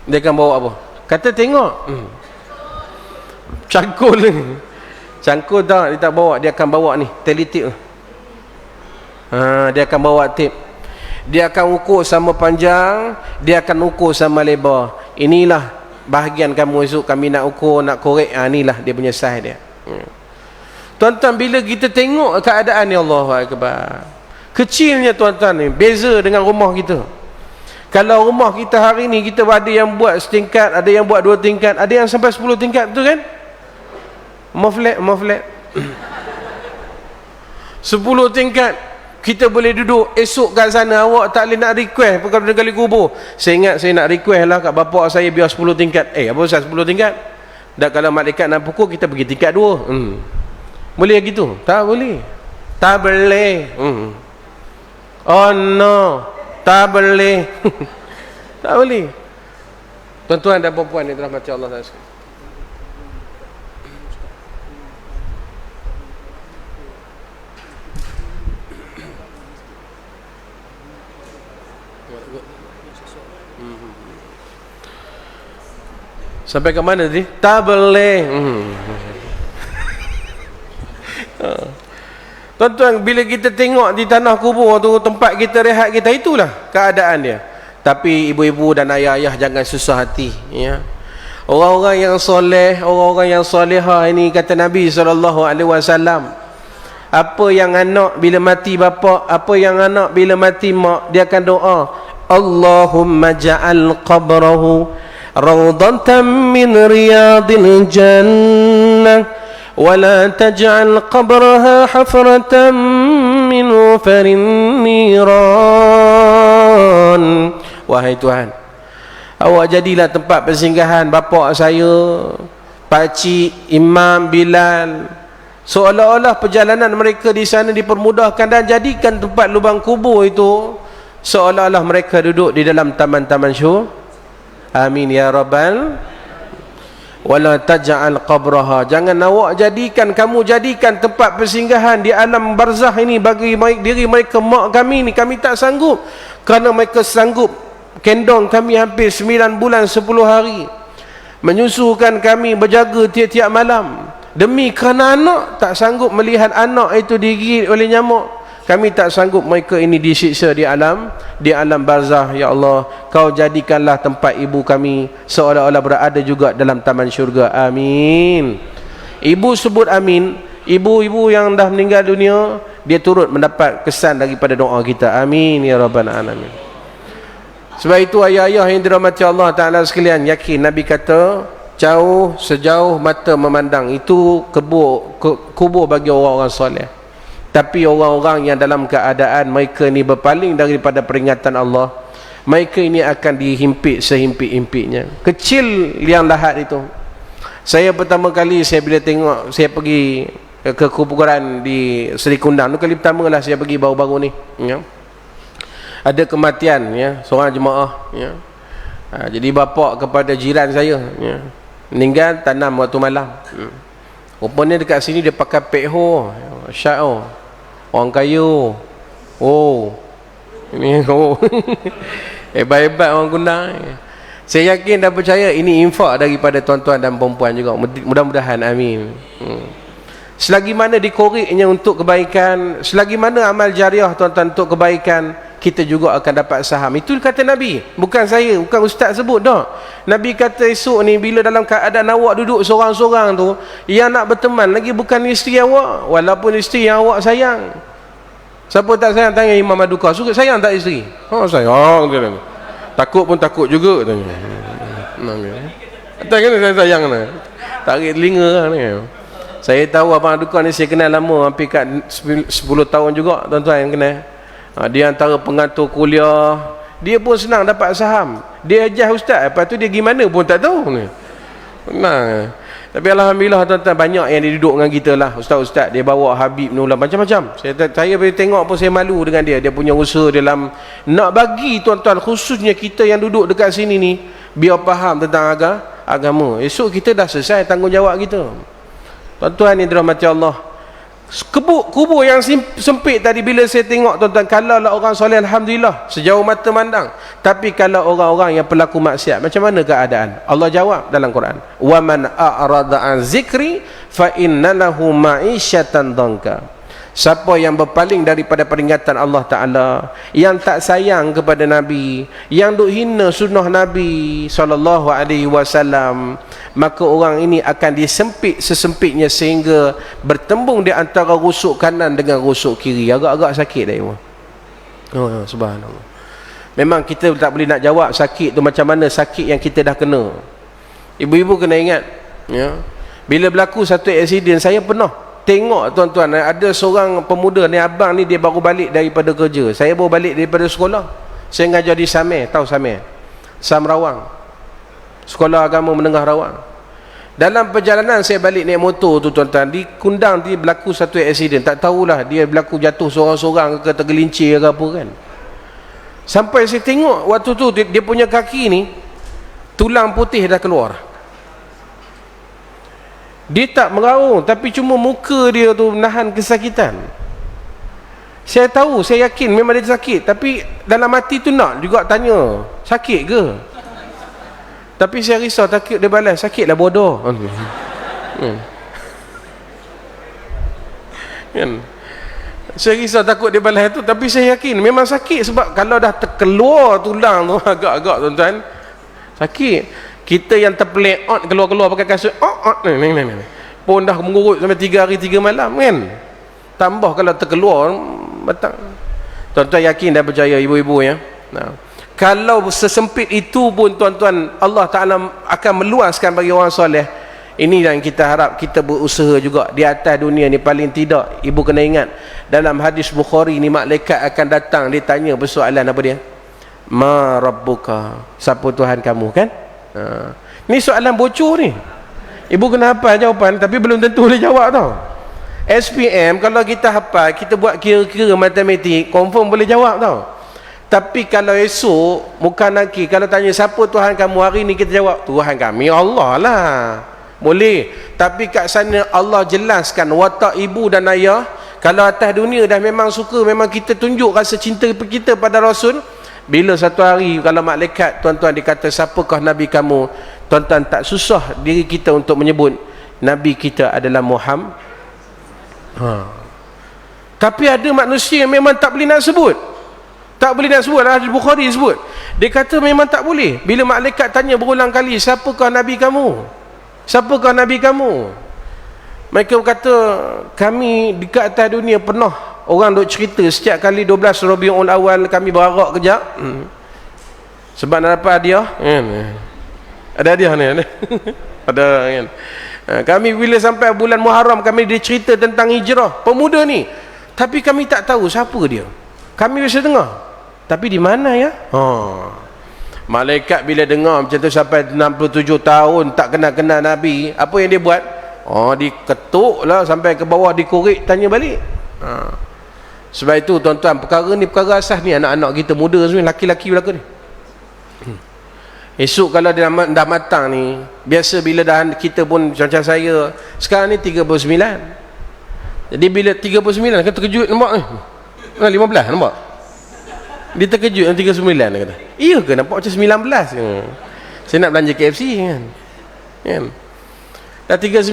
Dia akan bawa apa? Kata tengok. Cangkul ni. Cangkul tak, dia tak bawa. Dia akan bawa ni, telitip. Dia akan bawa tip. Dia akan ukur sama panjang, dia akan ukur sama lebar. Inilah bahagian kamu esok kami nak ukur, nak korek. Inilah dia punya saiz dia. Tuan-tuan, bila kita tengok keadaan ni, Allahu Akbar, kecilnya tuan-tuan ni, beza dengan rumah kita. Kalau rumah kita hari ni, kita ada yang buat setingkat, ada yang buat 2 tingkat, ada yang sampai 10 tingkat, betul kan? Maflet 10 tingkat. Kita boleh duduk esok kat sana. Awak tak boleh nak request perkara kali kubur. Saya ingat saya nak request lah kat bapak saya biar 10 tingkat. Apa usah 10 tingkat? Dan kalau malaikat nak pukul, kita pergi tingkat 2. Boleh gitu? Tak boleh. Tak boleh. Oh no, tak boleh. Tak boleh. Tuan-tuan dan puan-puan yang dirahmati Allah sekalian, sampai ke mana tadi? Tak boleh. Tuan-tuan, bila kita tengok di tanah kubur tu, tempat kita rehat kita, itulah keadaan dia. Tapi ibu-ibu dan ayah-ayah jangan susah hati, ya. Orang-orang yang soleh, orang-orang yang solehah ini, kata Nabi SAW, apa yang anak bila mati bapa, apa yang anak bila mati mak, dia akan doa, Allahumma ja'al qabrahu rawdatan min riyadil jannah wa la taj'al qabraha hafratan min farin niran. Wahai Tuhan, awak jadilah tempat persinggahan bapa saya, pakcik, Imam Bilal, seolah-olah perjalanan mereka di sana dipermudahkan, dan jadikan tempat lubang kubur itu seolah-olah mereka duduk di dalam taman-taman syurga. Amin ya rabbal. Wala taj'al qabraha, jangan awak jadikan, kamu jadikan tempat persinggahan di alam barzah ini bagi diri mereka. Mak kami ni, kami tak sanggup, kerana mereka sanggup kendong kami hampir 9 bulan 10 hari, menyusukan kami, berjaga tiap-tiap malam. Demi kerana anak, tak sanggup melihat anak itu digigit oleh nyamuk. Kami tak sanggup mereka ini disiksa di alam barzah. Ya Allah, kau jadikanlah tempat ibu kami seolah-olah berada juga dalam taman syurga. Amin. Ibu sebut amin. Ibu-ibu yang dah meninggal dunia, dia turut mendapat kesan daripada doa kita. Amin ya rabbal alamin. Sebab itu ayah-ayah yang dirahmati Allah Ta'ala sekalian, yakin Nabi kata, sejauh mata memandang itu kubur bagi orang-orang soleh. Tapi orang-orang yang dalam keadaan mereka ni berpaling daripada peringatan Allah, mereka ini akan dihimpit sehimpit-himpitnya. Kecil liang lahat itu, Saya pertama kali saya bila tengok, saya pergi ke kuburan di Seri Kundang, tu kali pertama lah saya pergi baru-baru ni, ya. Ada kematian, ya, seorang jemaah, ya. Jadi bapak kepada jiran saya, ya, meninggal tanam waktu malam. Rupanya dekat sini dia pakai pekho, syat, orang kayu. Oh, ini hebat-hebat orang Kundang. Saya yakin dan percaya ini infak daripada tuan-tuan dan perempuan juga. Mudah-mudahan, amin. Selagi mana dikoreknya untuk kebaikan, selagi mana amal jariah tuan-tuan untuk kebaikan, kita juga akan dapat saham. Itu kata Nabi, bukan saya, bukan ustaz sebut dah. Nabi kata esok ni bila dalam keadaan awak duduk seorang-seorang tu, yang nak berteman lagi bukan isteri awak, walaupun isteri yang awak sayang. Siapa tak sayang tanya Imam Maduka, suka sayang tak isteri? Sayang. Takut pun takut juga tanya. Kata kena sayang ni. Tarik telinga lah ni. Saya tahu Abang Duka ni saya kenal lama, hampir kat 10 tahun juga tuan-tuan yang kenal. Dia antara pengatur kuliah, dia pun senang dapat saham. Dia ajar ustaz, lepas tu dia gimana pun tak tahu ni. Senang. Tapi alhamdulillah tuan-tuan, banyak yang dia duduk dengan kita lah, ustaz-ustaz. Dia bawa Habib Nurul macam-macam. Saya bila tengok pun saya malu dengan dia. Dia punya usaha dalam nak bagi tuan-tuan, khususnya kita yang duduk dekat sini ni, biar faham tentang agama. Esok kita dah selesai tanggungjawab kita. Tuan-tuan yang dirahmati Allah, kubur yang sempit tadi bila saya tengok tuan-tuan, kalau lah orang soleh alhamdulillah sejauh mata mandang, tapi kalau orang-orang yang pelaku maksiat, macam mana keadaan? Allah jawab dalam Quran, wa man a'rada an zikri fa inna lahu ma'isyatan dhanka. Siapa yang berpaling daripada peringatan Allah Ta'ala, yang tak sayang kepada Nabi, yang duk hina sunnah Nabi SAW, maka orang ini akan disempit sesempitnya sehingga bertembung di antara rusuk kanan dengan rusuk kiri. Agak-agak sakit dah ibu. Oh, subhanallah. Memang kita tak boleh nak jawab sakit tu macam mana sakit yang kita dah kena. Ibu-ibu kena ingat, ya, bila berlaku satu aksiden, saya pernah tengok tuan-tuan, ada seorang pemuda ni, abang ni dia baru balik daripada kerja, saya baru balik daripada sekolah, saya ngajar di Samir, tahu Samir? Sam Rawang, Sekolah Agama Menengah Rawang. Dalam perjalanan saya balik naik motor tu tuan-tuan, di Kundang dia berlaku satu aksiden, tak tahulah dia berlaku jatuh seorang-seorang ke tergelincir ke apa kan. Sampai saya tengok waktu tu dia punya kaki ni tulang putih dah keluar. Dia tak meraung, tapi cuma muka dia tu menahan kesakitan. Saya tahu, saya yakin memang dia sakit, tapi dalam hati tu nak juga tanya, sakit ke? Tapi saya risau, takut dia balas, sakitlah bodoh. Kan? Saya risau takut dia balas tu, tapi saya yakin memang sakit, sebab kalau dah terkeluar tulang tu agak-agak tuan-tuan, sakit. Kita yang terpelik keluar-keluar pakai kasut ni pun dah mengurut sampai 3 hari 3 malam kan. Tambah kalau terkeluar batang. Tuan-tuan yakin dan percaya ibu-ibu ya. Nah, kalau sesempit itu pun tuan-tuan, Allah Ta'ala akan meluaskan bagi orang soleh. Ini yang kita harap, kita berusaha juga di atas dunia ni. Paling tidak ibu kena ingat, dalam hadis Bukhari ni, malaikat akan datang, dia tanya persoalan apa dia? Ma rabbuka, siapa Tuhan kamu kan? Ni soalan bocor ni. Ibu kena hafal jawapan, tapi belum tentu boleh jawab tau. SPM kalau kita hafal, kita buat kira-kira matematik, confirm boleh jawab tau. Tapi kalau esok muka nakir, kalau tanya siapa Tuhan kamu hari ni, kita jawab Tuhan kami Allah lah, boleh. Tapi kat sana Allah jelaskan watak ibu dan ayah. Kalau atas dunia dah memang suka, memang kita tunjuk rasa cinta kita pada Rasul. Bila satu hari kalau malaikat tuan-tuan dikata siapakah Nabi kamu, tuan-tuan tak susah diri kita untuk menyebut Nabi kita adalah Muhammad. Tapi ada manusia yang memang tak boleh nak sebut. Tak boleh nak sebut. Hadis Bukhari sebut, dia kata memang tak boleh. Bila malaikat tanya berulang kali, siapakah Nabi kamu, siapakah Nabi kamu, mereka berkata, kami dekat atas dunia pernah orang duk cerita setiap kali 12 Rabiul Awal kami berarak kejap, sebab nak dapat hadiah kan? Ada hadiah ni ada kan? Kami bila sampai bulan Muharram, kami dia cerita tentang hijrah pemuda ni, tapi kami tak tahu siapa dia. Kami biasa dengar, tapi di mana ya? Malaikat bila dengar macam tu sampai 67 tahun tak kenal-kenal Nabi, apa yang dia buat? Oh, diketuk lah sampai ke bawah, dikorek, tanya balik. Sebab itu tuan-tuan, perkara ni perkara asas ni. Anak-anak kita muda semua, laki-laki belaka ni. Esok kalau dia dah matang ni, biasa bila dah kita pun macam saya sekarang ni 39. Jadi bila 39 kan terkejut, nampak ni 15 nampak. Dia terkejut yang 39 dia kata. Iya ke nampak macam 19 ke? Saya nak belanja KFC kan. Dah 39.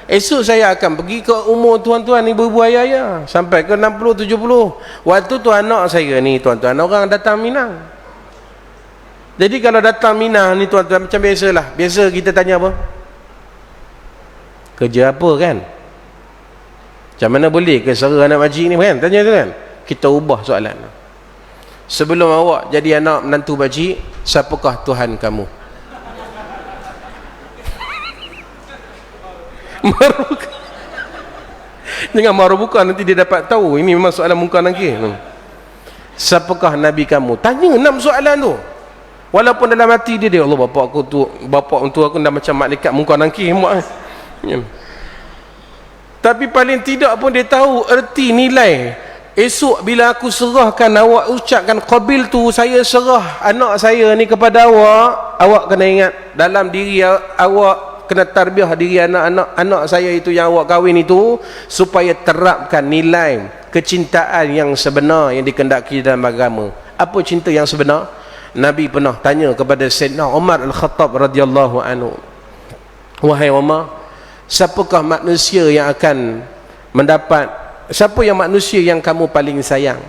Esok saya akan pergi ke umur tuan-tuan, ibu-ibu, ayah-ayah, sampai ke 60, 70. Waktu tu anak saya ni tuan-tuan, orang datang Minang. Jadi kalau datang Minang ni tuan-tuan, macam biasalah. Biasa kita tanya apa? Kerja apa kan? Macam mana boleh ke sara anak makcik ni kan? Tanya tu kan? Kita ubah soalan. Sebelum awak jadi anak menantu makcik, siapakah Tuhan kamu? Marubuka. Jangan marubuka, nanti dia dapat tahu ini memang soalan muka nakir. Siapakah Nabi kamu? Tanya 6 soalan tu. Walaupun dalam hati dia, Allah bapak aku tu, bapak untuk aku dah macam malaikat muka nakir. Tapi paling tidak pun dia tahu erti nilai. Esok bila aku serahkan awak ucapkan qabil tu, saya serah anak saya ni kepada awak, awak kena ingat dalam diri awak kena tarbiyah diri anak saya itu yang awak kahwin itu, supaya terapkan nilai kecintaan yang sebenar yang dikehendaki dalam agama. Apa cinta yang sebenar? Nabi pernah tanya kepada Sayyidina Umar Al-Khattab radhiyallahu anhu, wahai Umar, siapakah manusia yang akan mendapat, siapa yang manusia yang kamu paling sayang?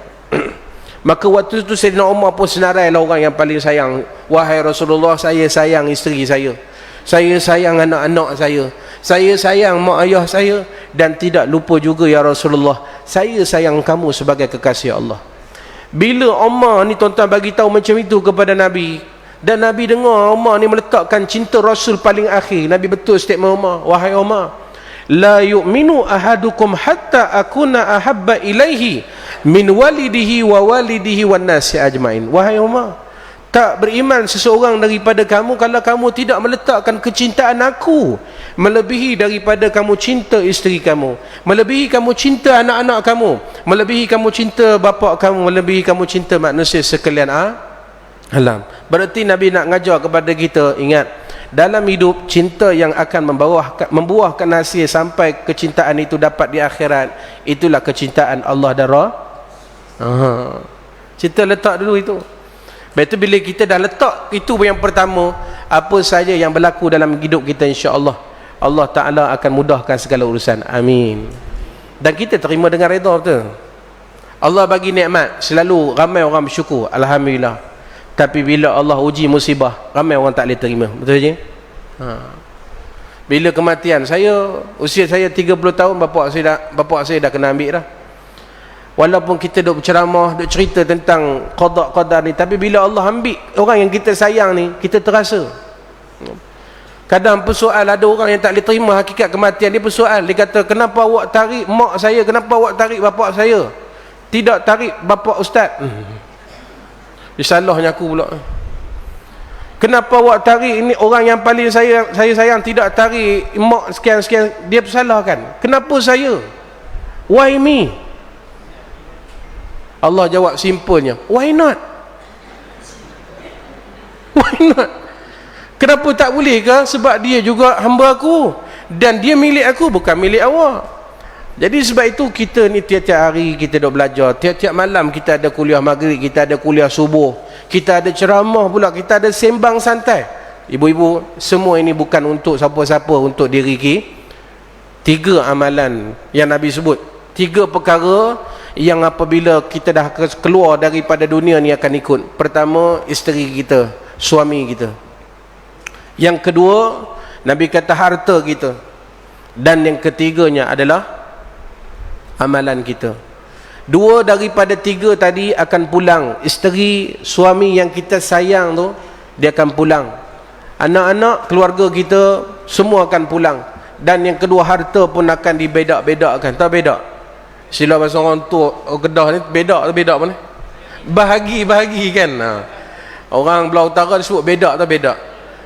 Maka waktu itu Sayyidina Umar pun senarailah orang yang paling sayang. Wahai Rasulullah, saya sayang isteri saya sayang anak-anak saya sayang mak ayah saya, dan tidak lupa juga ya Rasulullah, saya sayang kamu sebagai kekasih Allah. Bila Umar ni tuan-tuan bagi tahu macam itu kepada Nabi, dan Nabi dengar Umar ni meletakkan cinta Rasul paling akhir, Nabi betul statement Umar, wahai Umar, la yu'minu ahadukum hatta akuna ahabba ilaihi min walidihi wa walidihi wan nasi ajmain. Wahai Umar, tak beriman seseorang daripada kamu kalau kamu tidak meletakkan kecintaan aku melebihi daripada kamu cinta isteri kamu, melebihi kamu cinta anak-anak kamu, melebihi kamu cinta bapa kamu, melebihi kamu cinta manusia sekalian alam. Berarti Nabi nak ngajar kepada kita, ingat, dalam hidup cinta yang akan membuahkan hasil sampai kecintaan itu dapat di akhirat, itulah kecintaan Allah dan Cinta letak dulu itu. Betul, bila kita dah letak itu yang pertama, apa saja yang berlaku dalam hidup kita, insya-Allah Allah Taala akan mudahkan segala urusan. Amin. Dan kita terima dengan redha betul. Allah bagi nikmat, selalu ramai orang bersyukur, alhamdulillah. Tapi bila Allah uji musibah, ramai orang tak boleh terima. Betul je? Bila kematian, usia saya 30 tahun, bapak saya dah kena ambil dah. Walaupun kita duk berceramah, duk cerita tentang qada-qadar ni, tapi bila Allah ambil orang yang kita sayang ni, kita terasa. Kadang persoal, ada orang yang tak boleh terima hakikat kematian, dia persoal, dia kata, kenapa awak tarik mak saya, kenapa awak tarik bapak saya, tidak tarik bapak ustaz? Dia salahnya aku pula. Kenapa awak tarik ini orang yang paling saya sayang, tidak tarik mak sekian-sekian? Dia persalahkan. Kenapa saya? Why me? Allah jawab simpelnya, why not? Why not? Kenapa tak boleh ke? Sebab dia juga hamba aku, dan dia milik aku, bukan milik awak. Jadi sebab itu kita ni tiap-tiap hari kita duk belajar, tiap-tiap malam kita ada kuliah maghrib, kita ada kuliah subuh, kita ada ceramah pula, kita ada sembang santai. Ibu-ibu, semua ini bukan untuk siapa-siapa, untuk diri kita. 3 amalan yang Nabi sebut, 3 perkara yang apabila kita dah keluar daripada dunia ni akan ikut. Pertama, isteri kita, suami kita. Yang kedua, Nabi kata harta kita. Dan yang ketiganya adalah amalan kita. 2 daripada 3 tadi akan pulang. Isteri, suami yang kita sayang tu, dia akan pulang. Anak-anak, keluarga kita, semua akan pulang. Dan yang kedua, harta pun akan dibedak-bedakkan. Tak bedak? Sila bahasa orang tu, Kedah ni bedak apa ni? Bahagi kan. Orang belah utara disebut bedak atau bedak.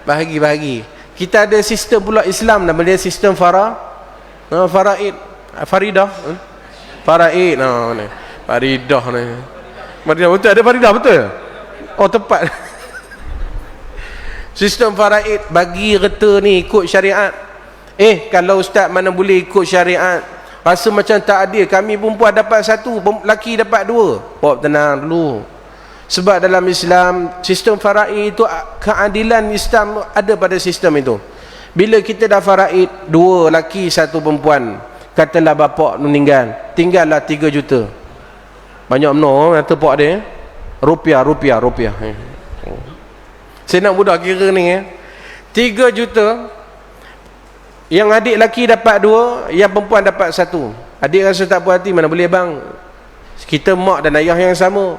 Bahagi-bahagi. Kita ada sistem pula Islam, nama dia sistem faraid. Faridah. Faraid. Faridah ni. Faridah betul, ada faridah betul. Oh tepat. Sistem faraid, bagi reta ni ikut syariat. Kalau ustaz mana boleh ikut syariat, rasa macam tak adil, kami perempuan dapat satu, lelaki dapat dua. Bawa tenang dulu. Sebab dalam Islam, sistem faraid itu, keadilan Islam ada pada sistem itu. Bila kita dah faraid, dua lelaki satu perempuan, katalah bapak meninggal, tinggallah 3 juta. Banyak menor kata pak dia. Rupiah. Saya nak budak kira ni 3 juta. Yang adik lelaki dapat 2, yang perempuan dapat 1. Adik rasa tak puas hati, mana boleh bang, kita mak dan ayah yang sama,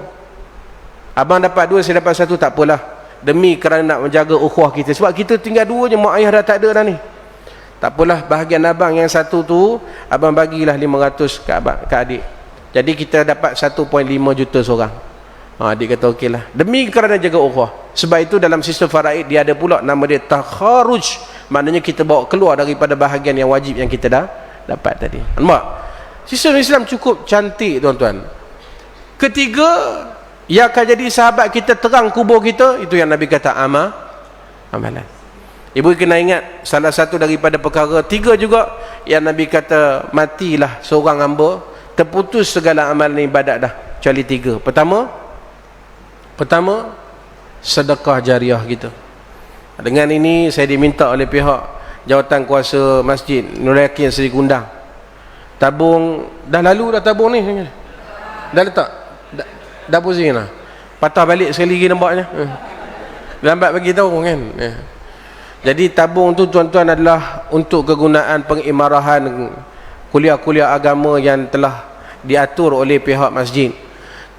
abang dapat 2, saya dapat 1, tak apalah, demi kerana nak menjaga ukhuwah kita, sebab kita tinggal 2 je, mak ayah dah tak ada dah ni. Tak apalah, bahagian abang yang 1 tu abang bagilah 500 ke adik, jadi kita dapat 1.5 juta seorang. Adik kata okey lah, demi kerana jaga ukhuwah. Sebab itu dalam sistem faraid dia ada pula nama dia takharuj, maknanya kita bawa keluar daripada bahagian yang wajib yang kita dah dapat tadi. Nampak? Sistem Islam cukup cantik tuan-tuan. Ketiga, yang akan jadi sahabat kita terang kubur kita, itu yang Nabi kata amalan. Ibu kena ingat, salah satu daripada perkara 3 juga yang Nabi kata, matilah seorang hamba, terputus segala amalan ibadat dah, kecuali 3. Pertama, sedekah jariah kita. Dengan ini saya diminta oleh pihak jawatan kuasa masjid Nur Yakin Seri Gundang, tabung dah lalu dah, tabung ni dah letak, dah pusing lah, patah balik sekali lagi nampaknya, lambat bagi tahu kan. Jadi tabung tu tuan-tuan adalah untuk kegunaan pengimarahan kuliah-kuliah agama yang telah diatur oleh pihak masjid.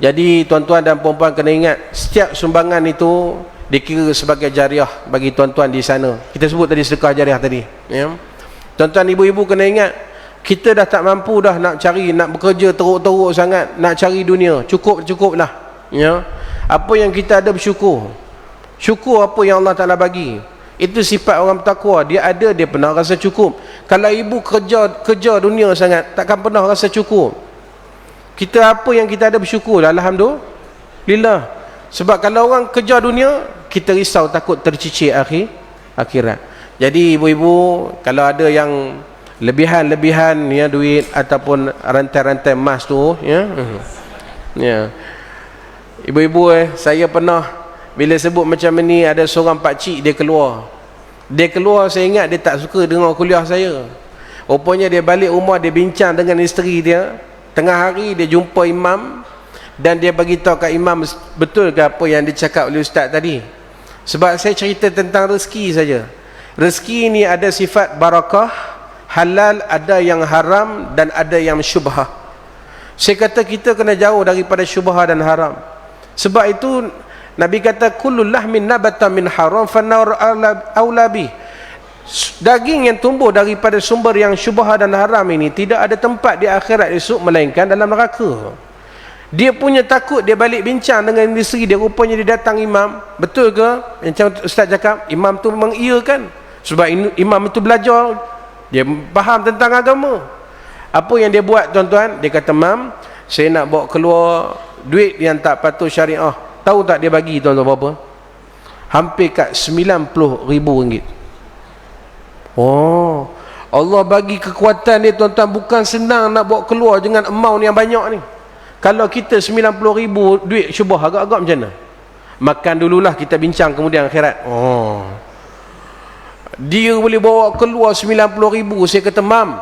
Jadi tuan-tuan dan puan-puan kena ingat, setiap sumbangan itu dikira sebagai jariah bagi tuan-tuan di sana. Kita sebut tadi sedekah jariah tadi, ya. Tuan-tuan ibu-ibu kena ingat, kita dah tak mampu dah nak cari, nak bekerja teruk-teruk sangat, nak cari dunia, cukup lah, ya. Apa yang kita ada bersyukur. Syukur apa yang Allah Ta'ala bagi. Itu sifat orang bertakwa, dia ada, dia pernah rasa cukup. Kalau ibu kerja dunia sangat, takkan pernah rasa cukup. Kita apa yang kita ada bersyukur, alhamdulillah. Sebab kalau orang kerja dunia, kita risau takut tercicir akhirat. Jadi ibu-ibu, kalau ada yang lebihan ya duit ataupun rantai-rantai emas tu, ya. Ibu-ibu, saya pernah bila sebut macam ni, ada seorang pakcik dia keluar, saya ingat dia tak suka dengar kuliah saya. Rupanya dia balik rumah, dia bincang dengan isteri dia. Tengah hari dia jumpa imam, dan dia bagi tahu kat imam, betul ke apa yang dicakap oleh ustaz tadi. Sebab saya cerita tentang rezeki saja. Rezeki ni ada sifat barakah, halal, ada yang haram dan ada yang syubhah. Saya kata kita kena jauh daripada syubhah dan haram. Sebab itu Nabi kata kullu lahmin nabata min haram fannar aula bih. Daging yang tumbuh daripada sumber yang syubhah dan haram ini tidak ada tempat di akhirat esok melainkan dalam neraka. Dia punya takut, dia balik bincang dengan isteri dia, rupanya dia datang imam. Betul ke macam ustaz cakap? Imam tu mengiyakan, sebab imam itu belajar, dia faham tentang agama. Apa yang dia buat tuan-tuan? Dia kata, mam, saya nak bawa keluar duit yang tak patut syariah. Tahu tak dia bagi tuan-tuan berapa? Hampir kat RM90,000. Oh, Allah bagi kekuatan dia tuan-tuan, bukan senang nak bawa keluar dengan amount yang banyak ni. Kalau kita 90,000 duit syubhah, agak-agak macam mana? Makan dululah, kita bincang kemudian akhirat. Oh, dia boleh bawa keluar 90,000. Saya kata, mam,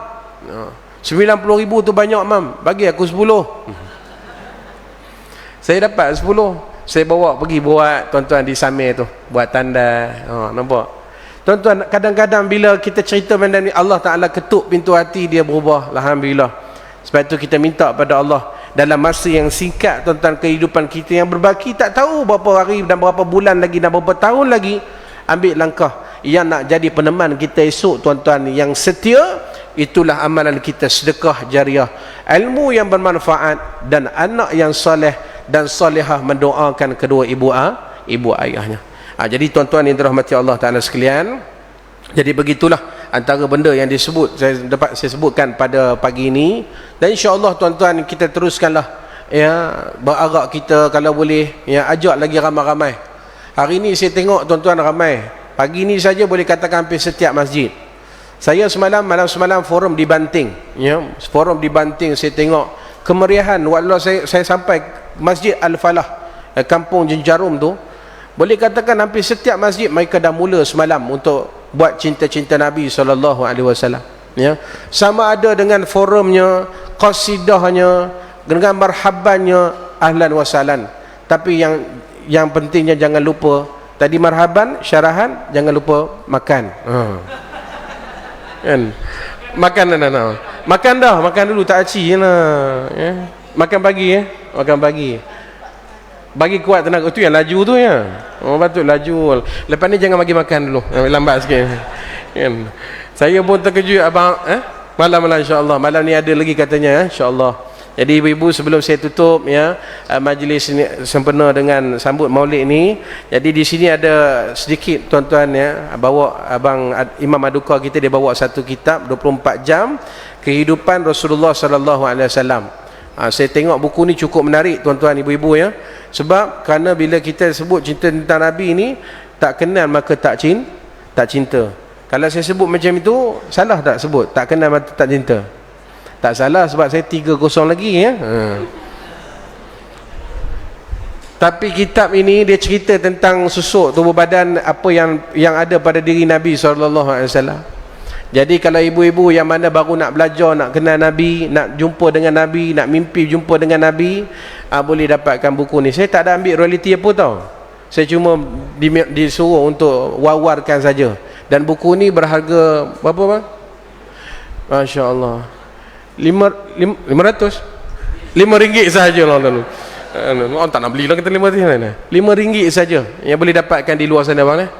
90,000 tu banyak mam, bagi aku 10. Saya dapat 10, saya bawa pergi buat tuan-tuan di Samir tu, buat tanda. Nampak tuan-tuan, kadang-kadang bila kita cerita benda ni, Allah Ta'ala ketuk pintu hati dia berubah, alhamdulillah. Sebab itu kita minta pada Allah, dalam masa yang singkat tuan-tuan, kehidupan kita yang berbaki, tak tahu berapa hari dan berapa bulan lagi dan berapa tahun lagi, ambil langkah yang nak jadi peneman kita esok tuan-tuan, yang setia. Itulah amalan kita, sedekah jariah, ilmu yang bermanfaat, dan anak yang soleh dan solehah mendoakan kedua ibu ayahnya. Jadi tuan-tuan yang dirahmati Allah Ta'ala sekalian, jadi begitulah antara benda yang disebut saya sebutkan pada pagi ini. Dan insya-Allah tuan-tuan, kita teruskanlah ya, berarak kita kalau boleh ya, ajak lagi ramai-ramai. Hari ini saya tengok tuan-tuan ramai. Pagi ini saja boleh katakan hampir setiap masjid. Saya malam semalam forum di Banting ya, forum di Banting saya tengok kemeriahan. Walau saya sampai Masjid Al-Falah, kampung Jenjarum tu, boleh katakan hampir setiap masjid mereka dah mula semalam untuk buat cinta-cinta Nabi SAW ya. Sama ada dengan forumnya, qasidahnya, dengan marhabannya, ahlan wa sahlan. Tapi yang pentingnya jangan lupa tadi marhaban, syarahan, jangan lupa makan. Kan? Makan makan dulu, tak aci lah ya. Makan pagi ya, makan pagi bagi kuat tenaga. Tu yang laju tu ya, patut laju. Lepas ni jangan bagi makan dulu, lambat sikit kan. Saya pun terkejut abang malam insya-Allah, malam ni ada lagi katanya insya-Allah. Jadi ibu-ibu, sebelum saya tutup ya majlis ini sempena dengan sambut Maulid ni, jadi di sini ada sedikit tuan-tuan ya, bawa abang Imam Aduka kita, dia bawa satu kitab 24 jam kehidupan Rasulullah sallallahu alaihi wasallam. Saya tengok buku ni cukup menarik tuan-tuan ibu-ibu ya. Sebab kerana bila kita sebut cinta tentang Nabi ni, tak kenal maka tak cinta. Kalau saya sebut macam itu, salah tak sebut tak kenal maka tak cinta? Tak salah, sebab saya 3-0 lagi ya. Tapi kitab ini dia cerita tentang susuk tubuh badan apa yang ada pada diri Nabi SAW. Jadi kalau ibu-ibu yang mana baru nak belajar, nak kenal Nabi, nak jumpa dengan Nabi, nak mimpi jumpa dengan Nabi, boleh dapatkan buku ni. Saya tak ada ambil royalty apa tau, saya cuma disuruh untuk wawarkan saja. Dan buku ni berharga berapa bang? Masya Allah, RM500 sahaja lah dulu. Orang tak nak beli lah kita RM5 saja yang boleh dapatkan di luar sana bang.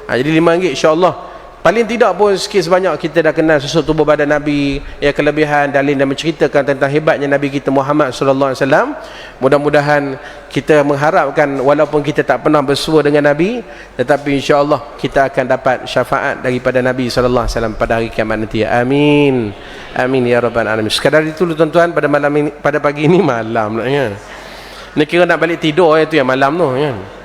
Jadi RM5 insya-Allah. Paling tidak pun sikit sebanyak kita dah kenal susuk tubuh badan Nabi ya, kelebihan, dalil dan menceritakan tentang hebatnya Nabi kita Muhammad sallallahu alaihi wasallam. Mudah-mudahan kita mengharapkan walaupun kita tak pernah bersua dengan Nabi, tetapi insya-Allah kita akan dapat syafaat daripada Nabi sallallahu alaihi wasallam pada hari kiamat nanti. Amin. Amin ya rabbal alamin. Sekadar itu tuan-tuan, pada malam ini, pada pagi ini malam naknya. Ni kira nak balik tidur itu yang malam tu kan.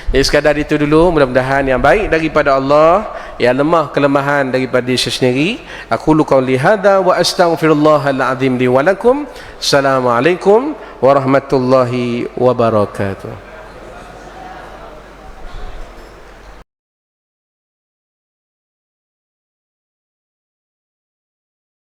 Jadi sekadar itu dulu, mudah-mudahan yang baik daripada Allah, yang lemah kelemahan daripada diri sendiri. Aku qauli hadza wa astaghfirullahal azim li wa lakum. Assalamualaikum warahmatullahi wabarakatuh.